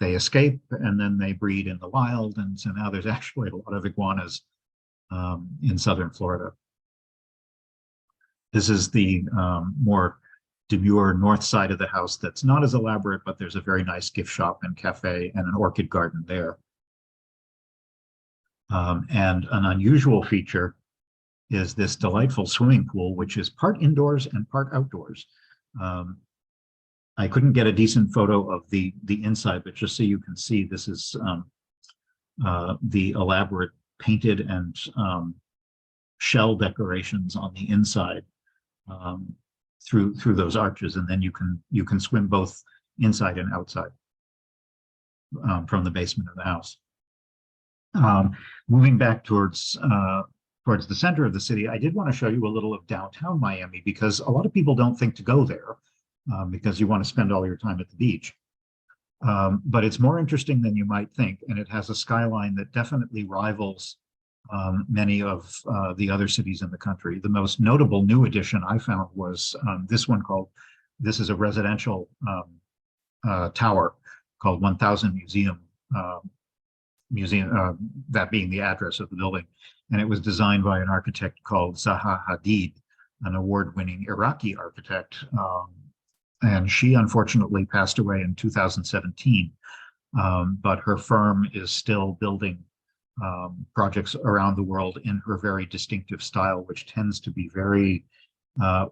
Speaker 2: they escape and then they breed in the wild. And so now there's actually a lot of iguanas in southern Florida. This is the more demure north side of the house that's not as elaborate, but there's a very nice gift shop and cafe and an orchid garden there. And an unusual feature is this delightful swimming pool, which is part indoors and part outdoors. I couldn't get a decent photo of the inside, but just so you can see, this is the elaborate painted and shell decorations on the inside. Through those arches, and then you can swim both inside and outside from the basement of the house. Moving back towards the center of the city, I did want to show you a little of downtown Miami because a lot of people don't think to go there because you want to spend all your time at the beach. But it's more interesting than you might think, and it has a skyline that definitely rivals many of the other cities in the country. The most notable new addition I found was this is a residential tower called 1000 Museum, that being the address of the building. And it was designed by an architect called Zaha Hadid, an award-winning Iraqi architect. And she unfortunately passed away in 2017, but her firm is still building projects around the world in her very distinctive style, which tends to be very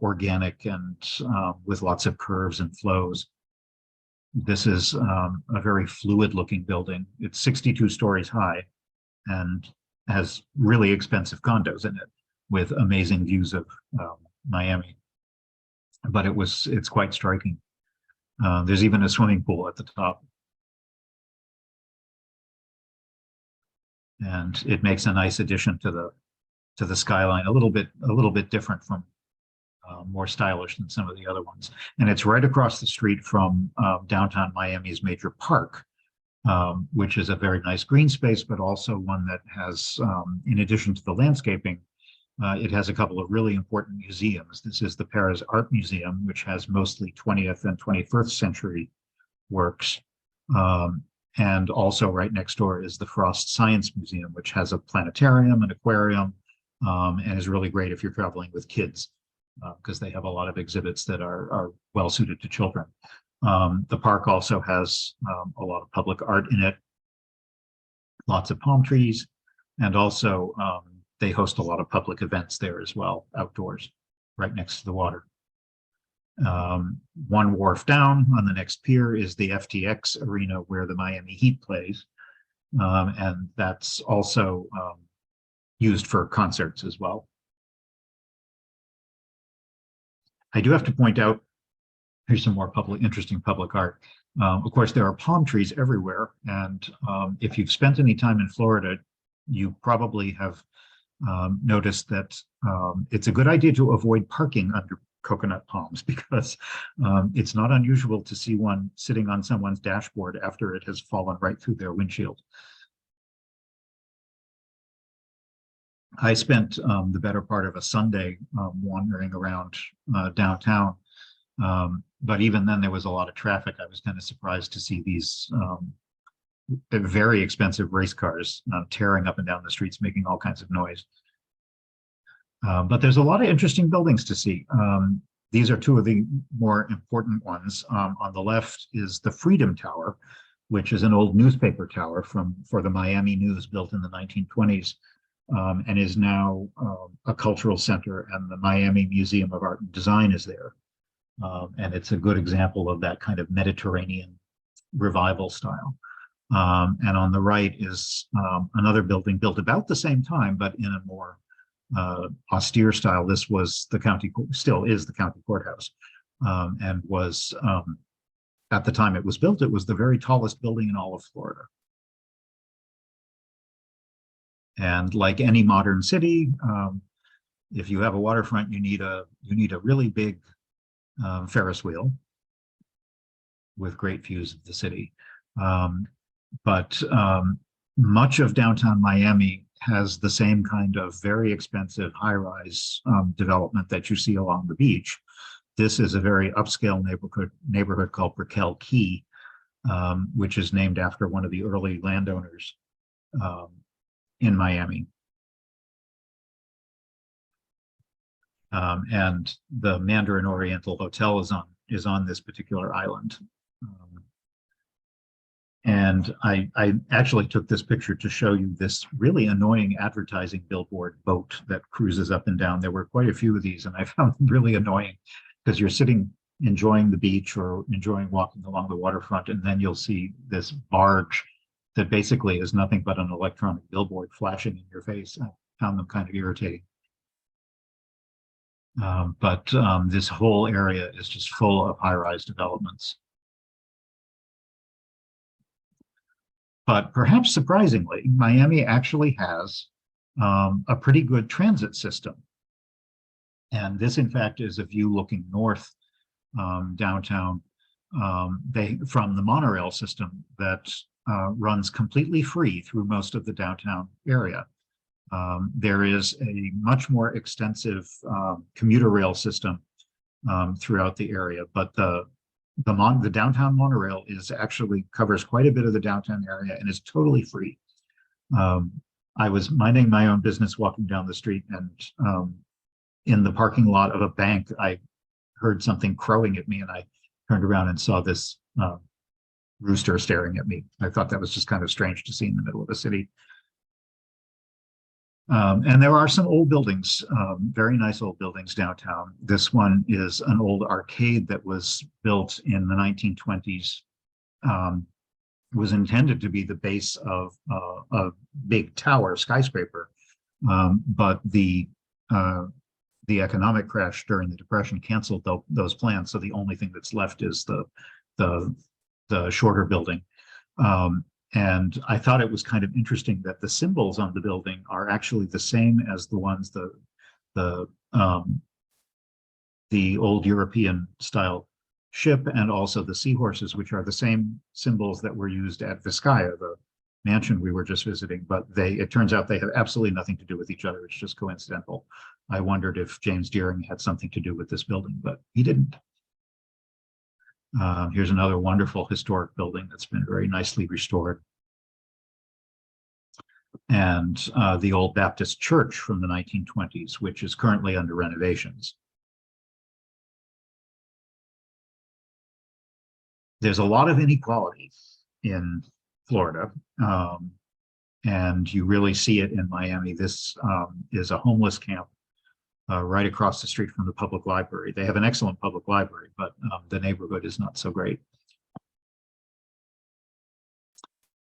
Speaker 2: organic and with lots of curves and flows. This is a very fluid looking building. It's 62 stories high and has really expensive condos in it with amazing views of Miami. But it's quite striking. There's even a swimming pool at the top. And it makes a nice addition to the skyline, a little bit different from more stylish than some of the other ones. And it's right across the street from downtown Miami's major park, which is a very nice green space, but also one that has, in addition to the landscaping, it has a couple of really important museums. This is the Paris Art Museum, which has mostly 20th and 21st century works. And also right next door is the Frost Science Museum, which has a planetarium, an aquarium, and is really great if you're traveling with kids, because they have a lot of exhibits that are well suited to children. The park also has a lot of public art in it, lots of palm trees, and also they host a lot of public events there as well, outdoors, right next to the water. One wharf down on the next pier is the FTX arena where the Miami Heat plays. And that's also used for concerts as well. I do have to point out, here's some more interesting public art. Of course, there are palm trees everywhere. And if you've spent any time in Florida, you probably have noticed that it's a good idea to avoid parking under coconut palms, because it's not unusual to see one sitting on someone's dashboard after it has fallen right through their windshield. I spent the better part of a Sunday wandering around downtown, but even then there was a lot of traffic. I was kind of surprised to see these very expensive race cars tearing up and down the streets, making all kinds of noise. But there's a lot of interesting buildings to see. These are two of the more important ones. On the left is the Freedom Tower, which is an old newspaper tower for the Miami News, built in the 1920s, and is now a cultural center, and the Miami Museum of Art and Design is there. And it's a good example of that kind of Mediterranean revival style. And on the right is another building built about the same time, but in a more austere style. This was still is the county courthouse, and was, at the time it was built, it was the very tallest building in all of Florida. And like any modern city, if you have a waterfront, you need a really big Ferris wheel with great views of the city. But much of downtown Miami has the same kind of very expensive high-rise development that you see along the beach. This is a very upscale neighborhood called Brickell Key, which is named after one of the early landowners in Miami. And the Mandarin Oriental Hotel is on this particular island. And I actually took this picture to show you this really annoying advertising billboard boat that cruises up and down. There were quite a few of these, and I found them really annoying, because you're sitting enjoying the beach or enjoying walking along the waterfront, and then you'll see this barge that basically is nothing but an electronic billboard flashing in your face. I found them kind of irritating. But this whole area is just full of high-rise developments. But perhaps surprisingly, Miami actually has a pretty good transit system. And this, in fact, is a view looking north downtown from the monorail system that runs completely free through most of the downtown area. There is a much more extensive commuter rail system throughout the area, but the downtown monorail actually covers quite a bit of the downtown area and is totally free. I was minding my own business walking down the street, and in the parking lot of a bank, I heard something crowing at me, and I turned around and saw this rooster staring at me. I thought that was just kind of strange to see in the middle of a city. And there are some old buildings, very nice old buildings downtown. This one is an old arcade that was built in the 1920s. Was intended to be the base of a big tower skyscraper, but the economic crash during the Depression canceled those plans. So the only thing that's left is the shorter building. And I thought it was kind of interesting that the symbols on the building are actually the same as the ones the old European style ship, and also the seahorses, which are the same symbols that were used at Vizcaya, the mansion we were just visiting. But it turns out they have absolutely nothing to do with each other. It's just coincidental. I wondered if James Deering had something to do with this building, but he didn't. Here's another wonderful historic building that's been very nicely restored. And the old Baptist church from the 1920s, which is currently under renovations. There's a lot of inequality in Florida, and you really see it in Miami. This is a homeless camp right across the street from the public library. They have an excellent public library, but the neighborhood is not so great.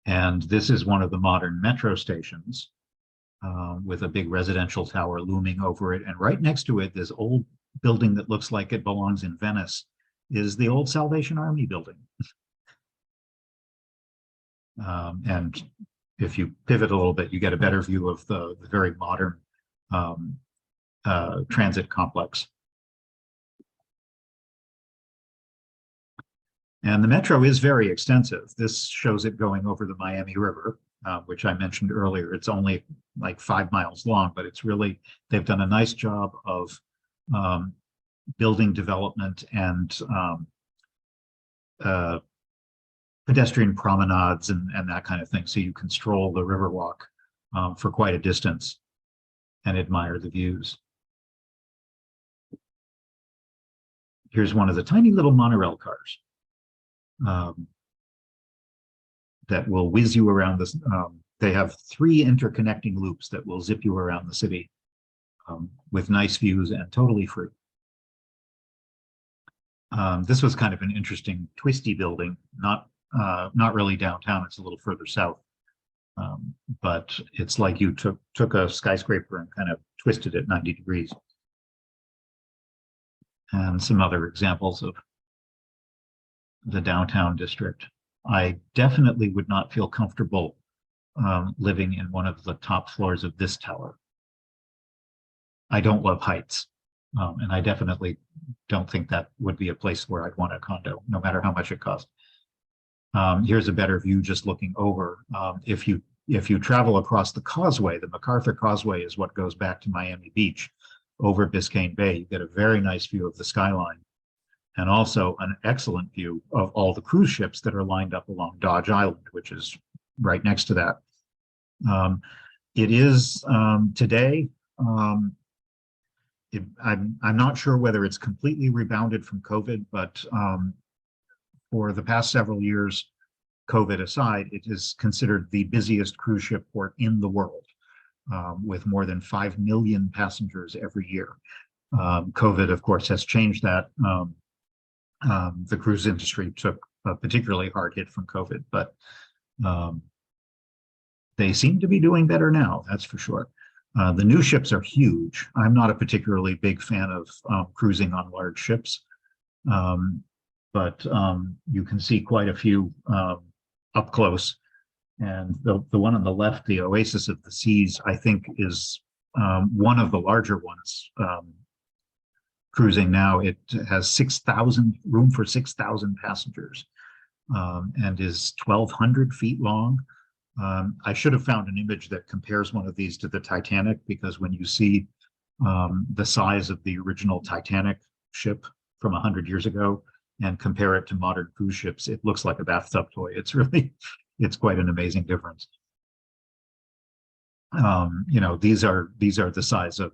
Speaker 2: And this is one of the modern metro stations with a big residential tower looming over it. And right next to it, this old building that looks like it belongs in Venice is the old Salvation Army building. And if you pivot a little bit, you get a better view of the very modern transit complex. And the metro is very extensive. This shows it going over the Miami River, which I mentioned earlier. It's only like 5 miles long, but it's really, they've done a nice job of building development and pedestrian promenades and that kind of thing. So you can stroll the Riverwalk for quite a distance and admire the views. Here's one of the tiny little monorail cars that will whiz you around this. They have 3 interconnecting loops that will zip you around the city with nice views and totally free. This was kind of an interesting twisty building, not really downtown, it's a little further south. But it's like you took a skyscraper and kind of twisted it 90 degrees. And some other examples of the downtown district. I definitely would not feel comfortable living in one of the top floors of this tower. I don't love heights, and I definitely don't think that would be a place where I'd want a condo, no matter how much it costs. Here's a better view just looking over. If you travel across the causeway, the MacArthur Causeway is what goes back to Miami Beach over Biscayne Bay. You get a very nice view of the skyline, and also an excellent view of all the cruise ships that are lined up along Dodge Island, which is right next to that. It is today, I'm not sure whether it's completely rebounded from COVID, but for the past several years, COVID aside, it is considered the busiest cruise ship port in the world, with more than 5 million passengers every year. COVID, of course, has changed that. The cruise industry took a particularly hard hit from COVID, but they seem to be doing better now, that's for sure. The new ships are huge. I'm not a particularly big fan of cruising on large ships, but you can see quite a few up close. And the one on the left, the Oasis of the Seas, I think is one of the larger ones cruising now. It has room for 6,000 passengers and is 1,200 feet long. I should have found an image that compares one of these to the Titanic, because when you see the size of the original Titanic ship from 100 years ago and compare it to modern cruise ships, it looks like a bathtub toy. It's really, it's quite an amazing difference. You know, these are the size of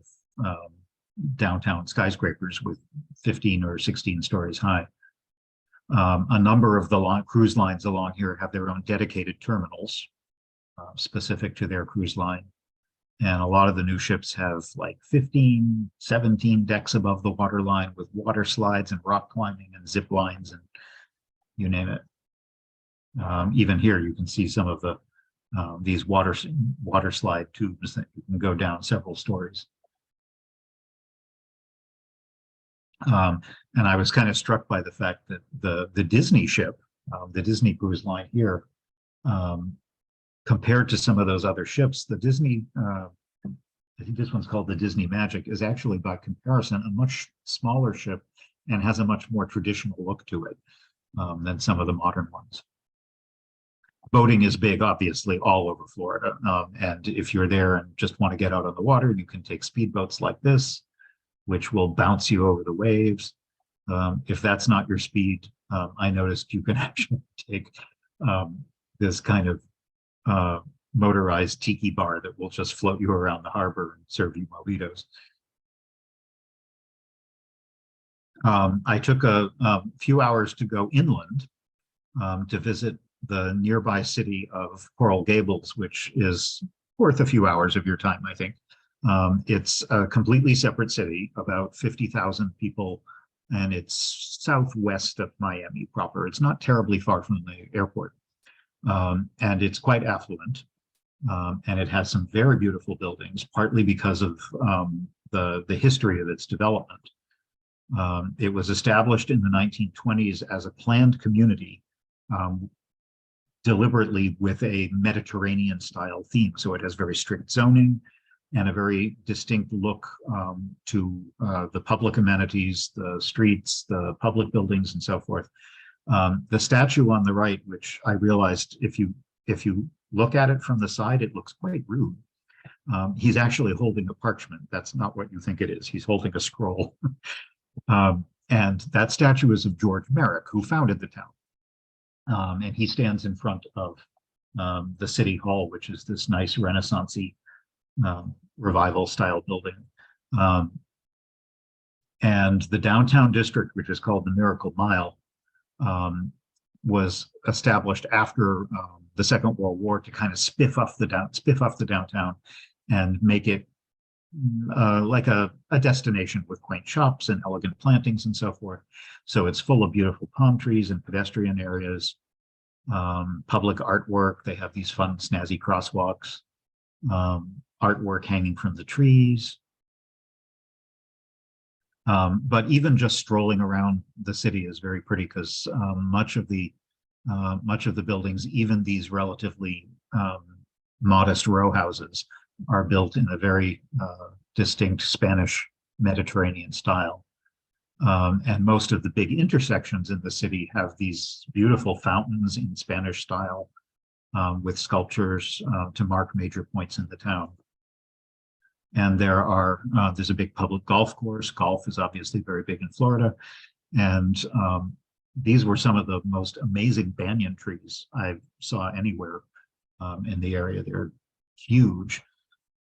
Speaker 2: downtown skyscrapers with 15 or 16 stories high. A number of the cruise lines along here have their own dedicated terminals specific to their cruise line. And a lot of the new ships have like 15, 17 decks above the waterline with water slides and rock climbing and zip lines and you name it. Even here, you can see some of the these water slide tubes that you can go down several stories. And I was kind of struck by the fact that the Disney ship, the Disney cruise line here, compared to some of those other ships, the Disney, I think this one's called the Disney Magic, is actually by comparison a much smaller ship and has a much more traditional look to it than some of the modern ones. Boating is big, obviously, all over Florida. And if you're there and just want to get out on the water, you can take speedboats like this, which will bounce you over the waves. If that's not your speed, I noticed you can actually take this kind of motorized tiki bar that will just float you around the harbor and serve you mojitos. I took a few hours to go inland to visit the nearby city of Coral Gables, which is worth a few hours of your time, I think. It's a completely separate city, about 50,000 people, and it's southwest of Miami proper. It's not terribly far from the airport, and it's quite affluent, and it has some very beautiful buildings, partly because of the history of its development. It was established in the 1920s as a planned community, deliberately with a Mediterranean style theme. So it has very strict zoning and a very distinct look to the public amenities, the streets, the public buildings, and so forth. The statue on the right, which I realized if you look at it from the side, it looks quite rude. He's actually holding a parchment. That's not what you think it is. He's holding a scroll. And that statue is of George Merrick, who founded the town. And he stands in front of the city hall, which is this nice Renaissance-y revival style building. And the downtown district, which is called the Miracle Mile, was established after the Second World War to kind of spiff off the downtown and make it like a destination with quaint shops and elegant plantings and so forth. So it's full of beautiful palm trees and pedestrian areas, public artwork. They have these fun, snazzy crosswalks, artwork hanging from the trees. But even just strolling around the city is very pretty because much of the buildings, even these relatively modest row houses, are built in a very distinct Spanish Mediterranean style. And most of the big intersections in the city have these beautiful fountains in Spanish style with sculptures to mark major points in the town. And there's a big public golf course. Golf is obviously very big in Florida. And these were some of the most amazing banyan trees I saw anywhere in the area. They're huge.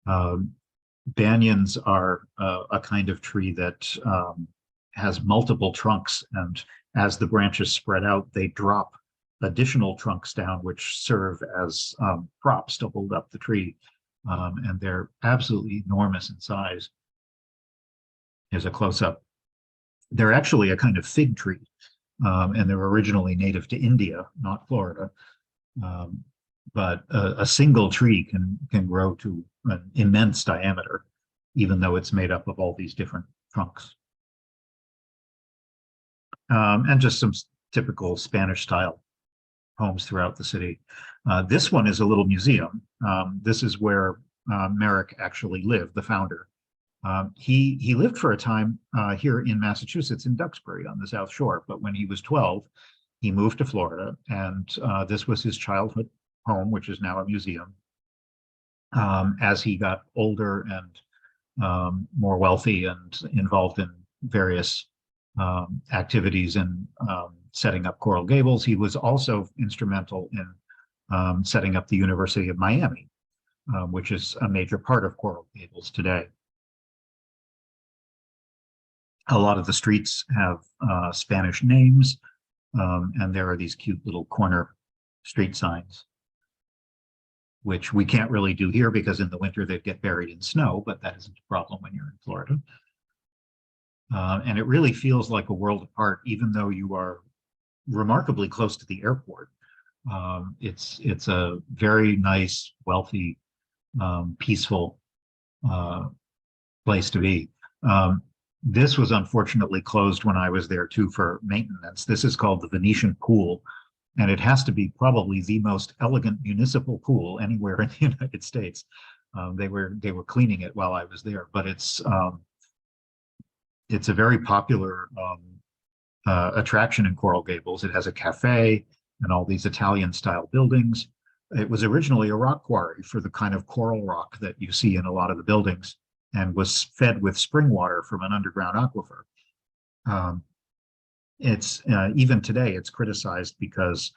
Speaker 2: Banyans are a kind of tree that has multiple trunks, and as the branches spread out, they drop additional trunks down, which serve as props to hold up the tree. And they're absolutely enormous in size. Here's a close-up. They're actually a kind of fig tree, and they're originally native to India, not Florida. But a single tree can grow to an immense diameter, even though it's made up of all these different trunks. And just some typical Spanish-style homes throughout the city. This one is a little museum. This is where Merrick actually lived, the founder. He lived for a time here in Massachusetts in Duxbury on the South Shore, but when he was 12, he moved to Florida, and this was his childhood home, which is now a museum. As he got older and more wealthy and involved in various activities in setting up Coral Gables, he was also instrumental in setting up the University of Miami, which is a major part of Coral Gables today. A lot of the streets have Spanish names, and there are these cute little corner street signs. which we can't really do here because in the winter they'd get buried in snow, but that isn't a problem when you're in Florida. And it really feels like a world apart, even though you are remarkably close to the airport. It's a very nice, wealthy, peaceful place to be. This was unfortunately closed when I was there too for maintenance. This is called the Venetian Pool, and it has to be probably the most elegant municipal pool anywhere in the United States. They were cleaning it while I was there, but it's a very popular attraction in Coral Gables. It has a cafe and all these Italian-style buildings. It was originally a rock quarry for the kind of coral rock that you see in a lot of the buildings, and was fed with spring water from an underground aquifer. It's even today it's criticized because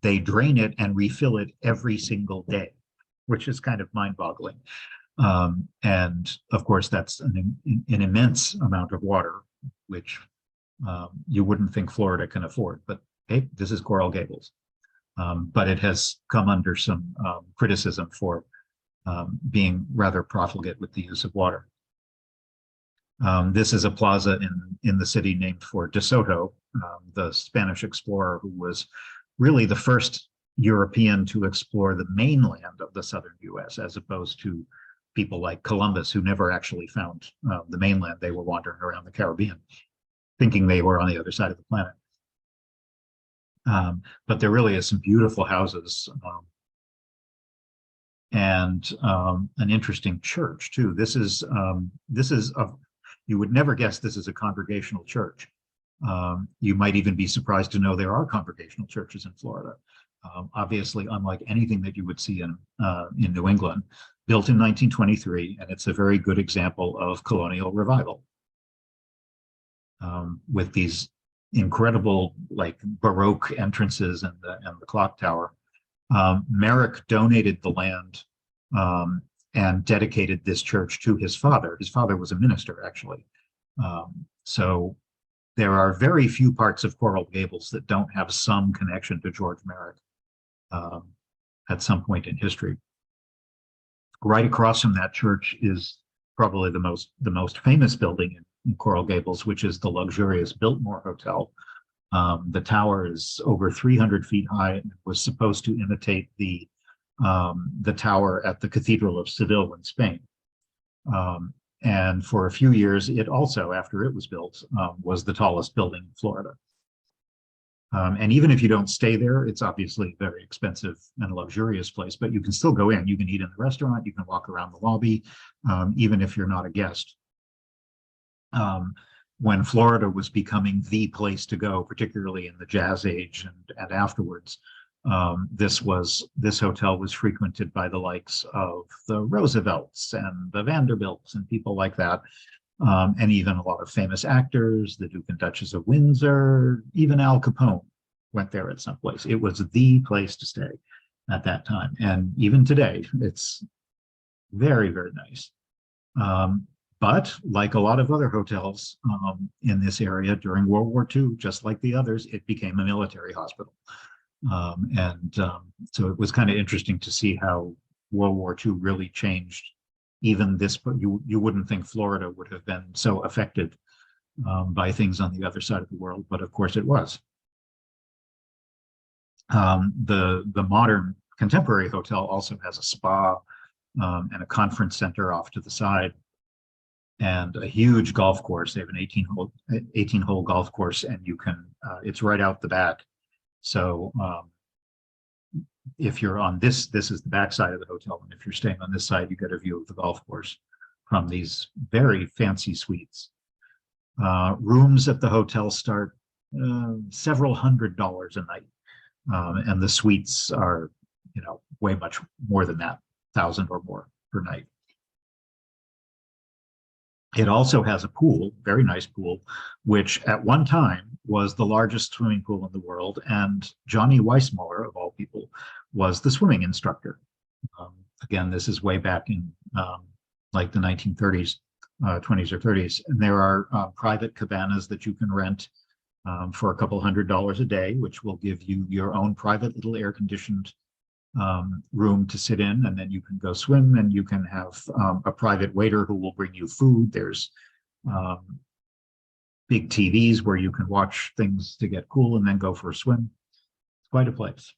Speaker 2: they drain it and refill it every single day, which is kind of mind-boggling. And of course, that's an immense amount of water, which you wouldn't think Florida can afford. But hey, this is Coral Gables. But it has come under some criticism for being rather profligate with the use of water. This is a plaza in the city named for De Soto, the Spanish explorer who was really the first European to explore the mainland of the southern US, as opposed to people like Columbus, who never actually found the mainland. They were wandering around the Caribbean, thinking they were on the other side of the planet. But there really is some beautiful houses and an interesting church too. This is you would never guess this is a congregational church. You might even be surprised to know there are congregational churches in Florida. Obviously, unlike anything that you would see in New England, built in 1923, and it's a very good example of colonial revival with these incredible, like, Baroque entrances and the clock tower. Merrick donated the land and dedicated this church to his father. His father was a minister, actually. So there are very few parts of Coral Gables that don't have some connection to George Merrick at some point in history. Right across from that church is probably the most famous building in Coral Gables, which is the luxurious Biltmore Hotel. The tower is over 300 feet high and was supposed to imitate the tower at the Cathedral of Seville in Spain. And for a few years, it also, after it was built, was the tallest building in Florida. And even if you don't stay there, it's obviously a very expensive and luxurious place, but you can still go in. You can eat in the restaurant, you can walk around the lobby, even if you're not a guest. When Florida was becoming the place to go, particularly in the Jazz Age and afterwards, this hotel was frequented by the likes of the Roosevelts and the Vanderbilts and people like that, and even a lot of famous actors, the Duke and Duchess of Windsor, even Al Capone went there at some place. It was the place to stay at that time, and even today, it's very, very nice. But like a lot of other hotels in this area during World War II, just like the others, it became a military hospital. So it was kind of interesting to see how World War II really changed even this. You wouldn't think Florida would have been so affected by things on the other side of the world, but of course it was. The modern contemporary hotel also has a spa and a conference center off to the side, and a huge golf course. They have an 18-hole golf course, and you can it's right out the back. So if you're on this is the back side of the hotel, and if you're staying on this side, you get a view of the golf course from these very fancy suites. Rooms at the hotel start several $100s a night, and the suites are, way much more than that, 1,000 or more per night. It also has a pool, very nice pool, which at one time was the largest swimming pool in the world, and Johnny Weissmuller, of all people, was the swimming instructor. Again, this is way back in like the 1930s, 20s or 30s, and there are private cabanas that you can rent for a couple $100s a day, which will give you your own private little air-conditioned room to sit in, and then you can go swim, and you can have a private waiter who will bring you food. There's big TVs where you can watch things to get cool and then go for a swim. It's quite a place.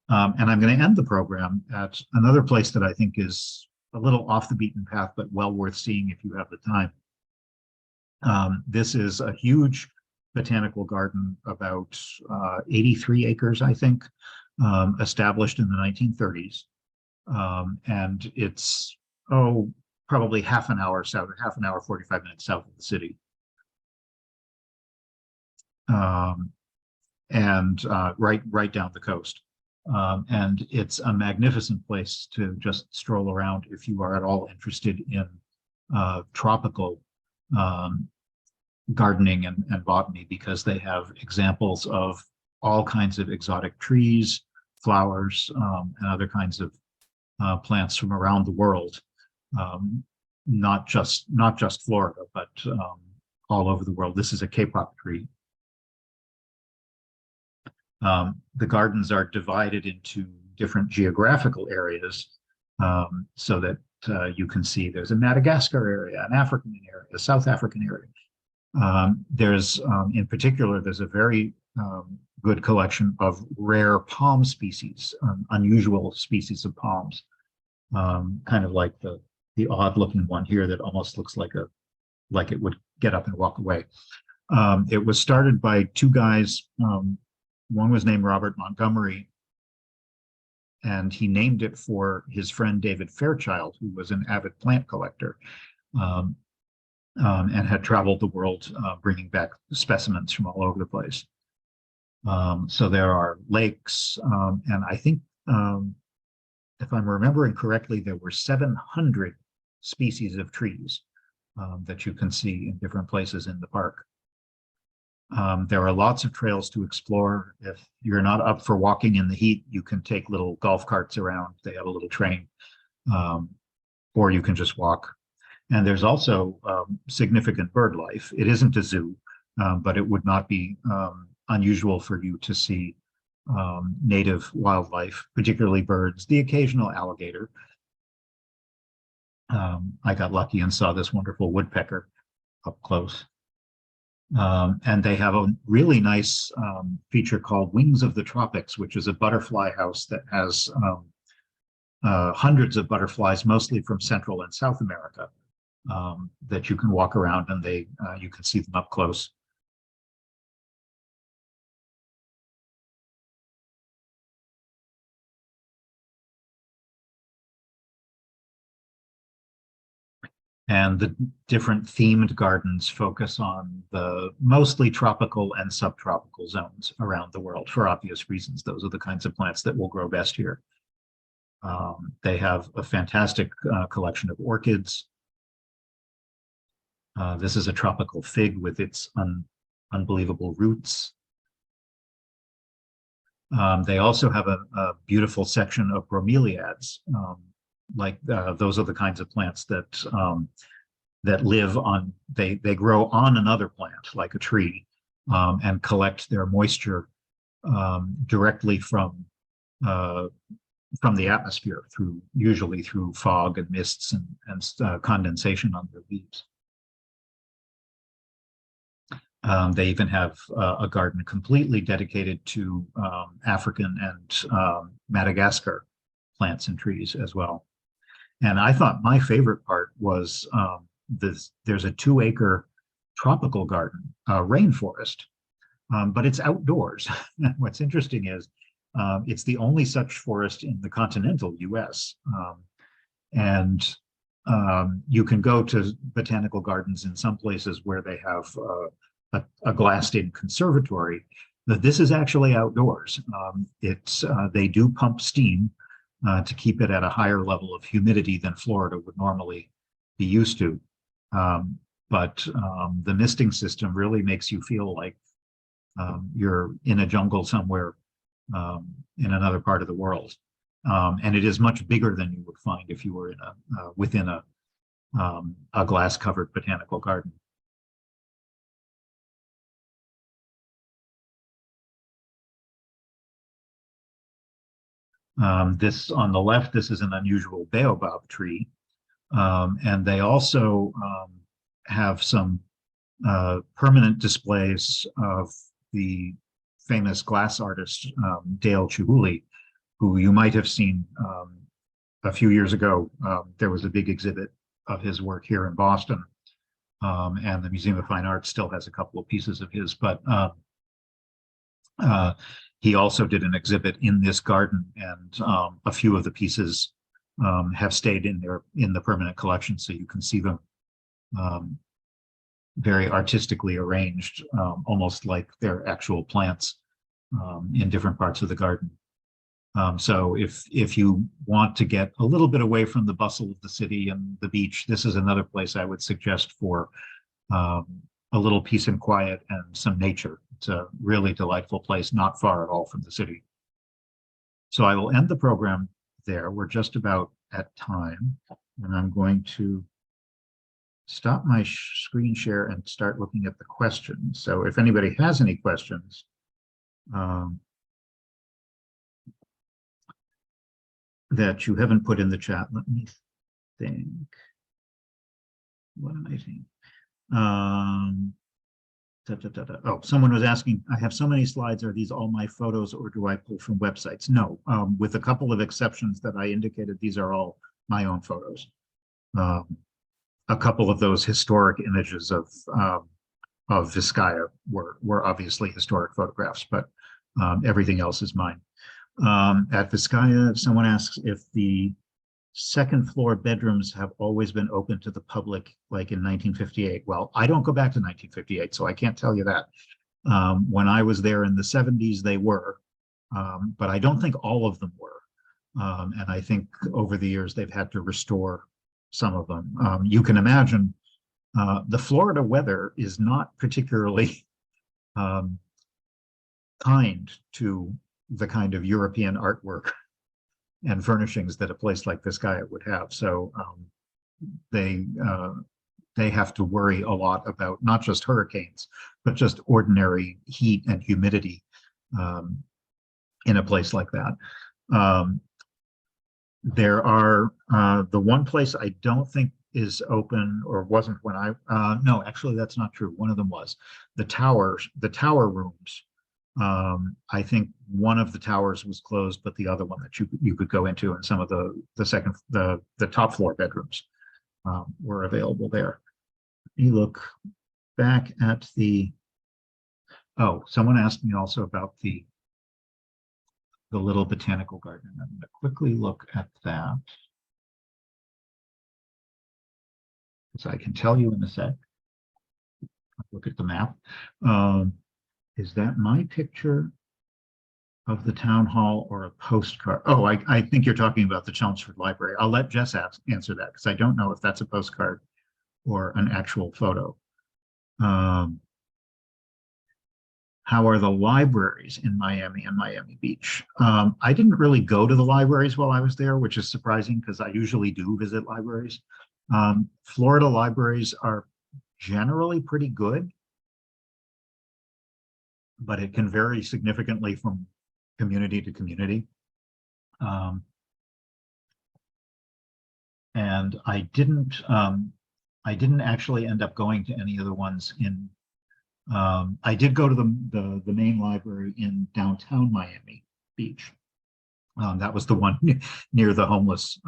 Speaker 2: And I'm going to end the program at another place that I think is a little off the beaten path, but well worth seeing if you have the time. This is a huge botanical garden, about 83 acres, I think, established in the 1930s. And it's, probably half an hour, 45 minutes south of the city. Right down the coast. And it's a magnificent place to just stroll around if you are at all interested in tropical gardening and botany, because they have examples of all kinds of exotic trees, flowers, and other kinds of plants from around the world, not just Florida, but all over the world. This is a K-pop tree. The gardens are divided into different geographical areas, so that you can see there's a Madagascar area, an African area, a South African area. In particular, there's a very good collection of rare palm species, unusual species of palms, kind of like the odd-looking one here that almost looks like it would get up and walk away. It was started by two guys. One was named Robert Montgomery, and he named it for his friend David Fairchild, who was an avid plant collector, and had traveled the world bringing back specimens from all over the place. So there are lakes, and I think, if I'm remembering correctly, there were 700 species of trees that you can see in different places in the park. There are lots of trails to explore. If you're not up for walking in the heat, you can take little golf carts around. They have a little train, or you can just walk. And there's also significant bird life. It isn't a zoo, but it would not be unusual for you to see native wildlife, particularly birds, the occasional alligator. I got lucky and saw this wonderful woodpecker up close. And they have a really nice feature called Wings of the Tropics, which is a butterfly house that has hundreds of butterflies, mostly from Central and South America, that you can walk around, and you can see them up close. And the different themed gardens focus on the mostly tropical and subtropical zones around the world for obvious reasons. Those are the kinds of plants that will grow best here. They have a fantastic collection of orchids. This is a tropical fig with its unbelievable roots. They also have a beautiful section of bromeliads. Those are the kinds of plants that live on, they grow on another plant, like a tree, and collect their moisture directly from the atmosphere, usually through fog and mists and condensation on their leaves. They even have a garden completely dedicated to African and Madagascar plants and trees as well. And I thought my favorite part was there's a 2-acre tropical garden, rainforest, but it's outdoors. What's interesting is it's the only such forest in the continental US. And you can go to botanical gardens in some places where they have a glassed-in conservatory, but this is actually outdoors. They do pump steam to keep it at a higher level of humidity than Florida would normally be used to. But the misting system really makes you feel like you're in a jungle somewhere in another part of the world. And it is much bigger than you would find if you were within a glass-covered botanical garden. This on the left, this is an unusual baobab tree. And they also have some permanent displays of the famous glass artist, Dale Chihuly, who you might have seen a few years ago. There was a big exhibit of his work here in Boston. And the Museum of Fine Arts still has a couple of pieces of his, but he also did an exhibit in this garden, and a few of the pieces have stayed in the permanent collection, so you can see them very artistically arranged, almost like they're actual plants in different parts of the garden. So if you want to get a little bit away from the bustle of the city and the beach, this is another place I would suggest for a little peace and quiet and some nature. It's a really delightful place, not far at all from the city. So I will end the program there. We're just about at time, and I'm going to stop my screen share and start looking at the questions. So if anybody has any questions, that you haven't put in the chat, let me think. What am I thinking? Oh, someone was asking, I have so many slides, are these all my photos or do I pull from websites? No, with a couple of exceptions that I indicated, these are all my own photos. A couple of those historic images of Vizcaya were obviously historic photographs, but everything else is mine. At Vizcaya, someone asks if the second floor bedrooms have always been open to the public, like in 1958. Well, I don't go back to 1958, so I can't tell you that. When I was there in the 70s, they were, but I don't think all of them were. And I think over the years, they've had to restore some of them. You can imagine the Florida weather is not particularly kind to the kind of European artwork and furnishings that a place like Vizcaya would have. So they have to worry a lot about not just hurricanes, but just ordinary heat and humidity in a place like that. There are the one place I don't think is open or wasn't when no, actually that's not true. One of them was the tower rooms. I think one of the towers was closed, but the other one that you could go into, and some of the top floor bedrooms were available there. You look back at someone asked me also about the little botanical garden. I'm going to quickly look at that, because I can tell you in a sec. Look at the map. Is that my picture of the town hall or a postcard? Oh, I think you're talking about the Chelmsford Library. I'll let Jess answer that, because I don't know if that's a postcard or an actual photo. How are the libraries in Miami and Miami Beach? I didn't really go to the libraries while I was there, which is surprising because I usually do visit libraries. Florida libraries are generally pretty good, but it can vary significantly from community to community. And I didn't actually end up going to any of the ones in, I did go to the main library in downtown Miami Beach. That was the one near the homeless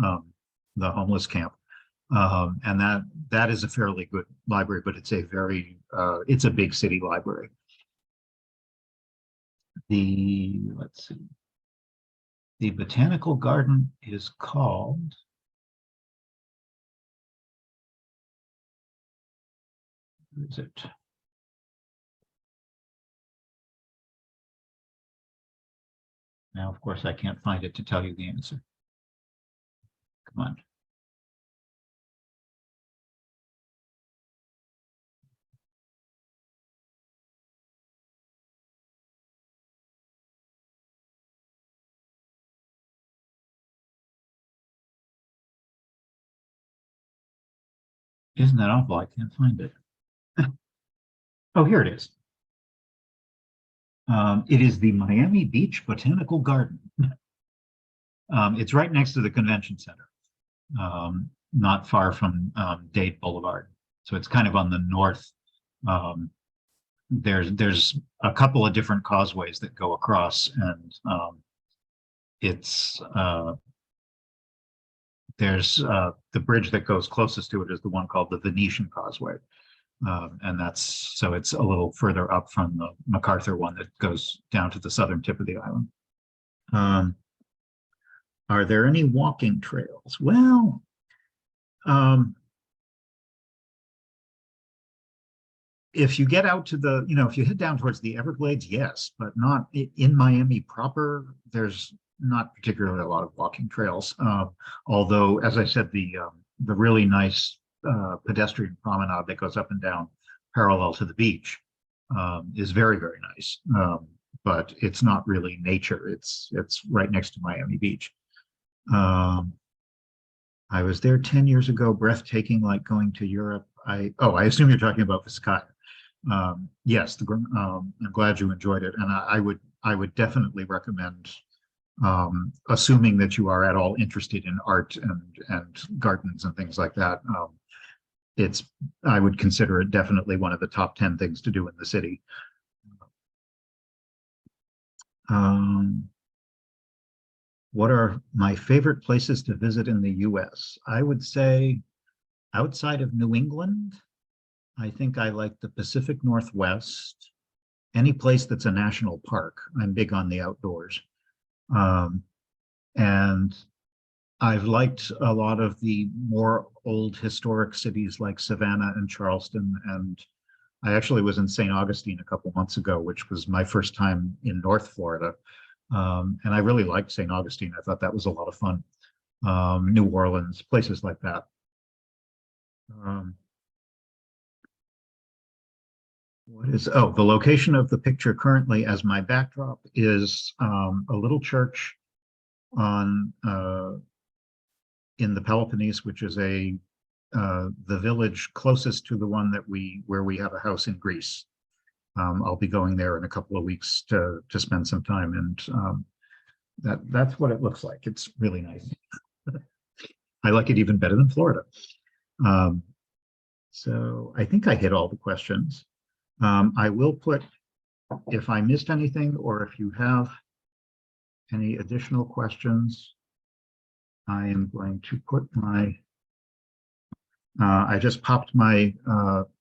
Speaker 2: camp. And that is a fairly good library, but it's it's a big city library. Let's see, the botanical garden is called, where is it? Now, of course, I can't find it to tell you the answer. Come on. Isn't that awful? I can't find it. Oh, here it is. It is the Miami Beach Botanical Garden. It's right next to the convention center, not far from Dade Boulevard. So it's kind of on the north. There's a couple of different causeways that go across, and it's there's the bridge that goes closest to it is the one called the Venetian Causeway. And so it's a little further up from the MacArthur one that goes down to the southern tip of the island. Are there any walking trails? Well, if you get out to the, if you head down towards the Everglades, yes, but not in Miami proper. There's not particularly a lot of walking trails. Although, as I said, the really nice pedestrian promenade that goes up and down parallel to the beach is very, very nice. But it's not really nature. It's right next to Miami Beach. I was there 10 years ago, breathtaking, like going to Europe. I assume you're talking about Vizcaya. Yes, I'm glad you enjoyed it, and I would definitely recommend, assuming that you are at all interested in art and gardens and things like that. I would consider it definitely one of the top 10 things to do in the city. What are my favorite places to visit in the US? I would say outside of New England, I think I like the Pacific Northwest, any place that's a national park. I'm big on the outdoors. And I've liked a lot of the more old historic cities like Savannah and Charleston. And I actually was in St. Augustine a couple months ago, which was my first time in North Florida. And I really liked St. Augustine. I thought that was a lot of fun. New Orleans, places like that. The location of the picture currently as my backdrop is a little church on in the Peloponnese, which is the village closest to the one where we have a house in Greece. I'll be going there in a couple of weeks to spend some time, and that's what it looks like. It's really nice. I like it even better than Florida. So I think I hit all the questions. I will put, if I missed anything or if you have any additional questions, I am going to put I just popped my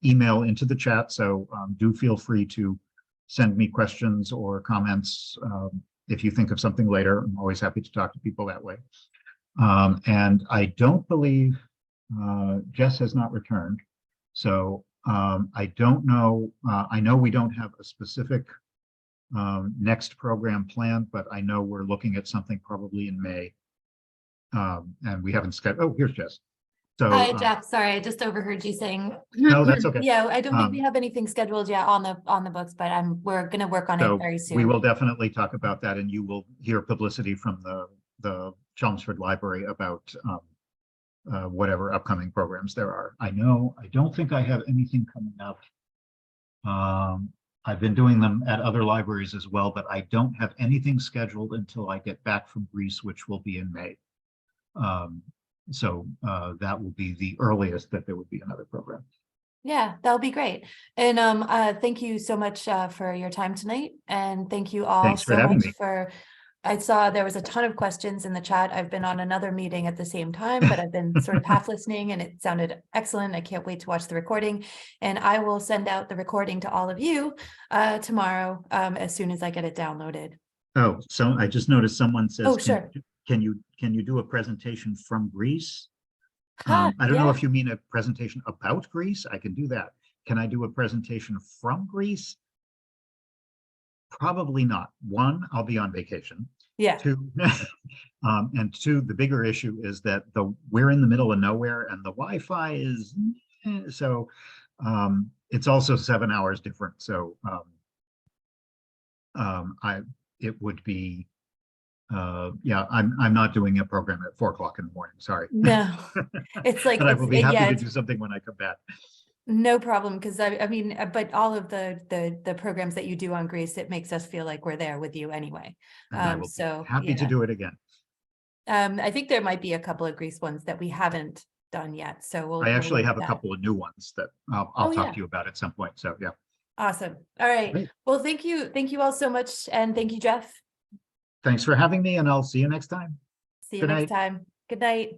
Speaker 2: email into the chat, so do feel free to send me questions or comments if you think of something later. I'm always happy to talk to people that way. And I don't believe Jess has not returned. So I don't know. I know we don't have a specific next program planned, but I know we're looking at something probably in May. And we haven't scheduled. Oh, here's Jess. So,
Speaker 1: hi, Jeff. Sorry, I just overheard you saying.
Speaker 2: No, that's okay.
Speaker 1: Yeah, I don't think we have anything scheduled yet on the books, but we're going to work on it very soon.
Speaker 2: We will definitely talk about that, and you will hear publicity from the Chelmsford Library about whatever upcoming programs there are. I don't think I have anything coming up. I've been doing them at other libraries as well, but I don't have anything scheduled until I get back from Greece, which will be in May. So that will be the earliest that there would be another program.
Speaker 1: Yeah, that'll be great. And thank you so much for your time tonight. And thank you all so much for, I saw there was a ton of questions in the chat. I've been on another meeting at the same time, but I've been sort of half listening and it sounded excellent. I can't wait to watch the recording, and I will send out the recording to all of you tomorrow as soon as I get it downloaded.
Speaker 2: Oh, so I just noticed someone says,
Speaker 1: oh, sure.
Speaker 2: Can you do a presentation from Greece? I don't know if you mean a presentation about Greece. I can do that. Can I do a presentation from Greece? Probably not. One, I'll be on vacation.
Speaker 1: Yeah.
Speaker 2: Two, and two, the bigger issue is that we're in the middle of nowhere and the Wi-Fi is so it's also 7 hours different. So it would be yeah, I'm not doing a program at 4 o'clock in the morning. Sorry.
Speaker 1: No, it's like,
Speaker 2: but I will be happy to do something when I come back.
Speaker 1: No problem, because I mean, but all of the programs that you do on Greece, it makes us feel like we're there with you anyway.
Speaker 2: And I will
Speaker 1: so
Speaker 2: be happy to do it again.
Speaker 1: I think there might be a couple of Greece ones that we haven't done yet, so we'll.
Speaker 2: I
Speaker 1: we'll
Speaker 2: actually
Speaker 1: look
Speaker 2: have
Speaker 1: at
Speaker 2: a
Speaker 1: that.
Speaker 2: couple of new ones that I'll
Speaker 1: Oh,
Speaker 2: talk
Speaker 1: yeah.
Speaker 2: to you about at some point. So yeah.
Speaker 1: Awesome. All right.
Speaker 2: Great.
Speaker 1: Well, thank you. Thank you all so much. And thank you, Jeff.
Speaker 2: Thanks for having me, and I'll see you next time.
Speaker 1: See you
Speaker 2: Good
Speaker 1: next
Speaker 2: night.
Speaker 1: time. Good night.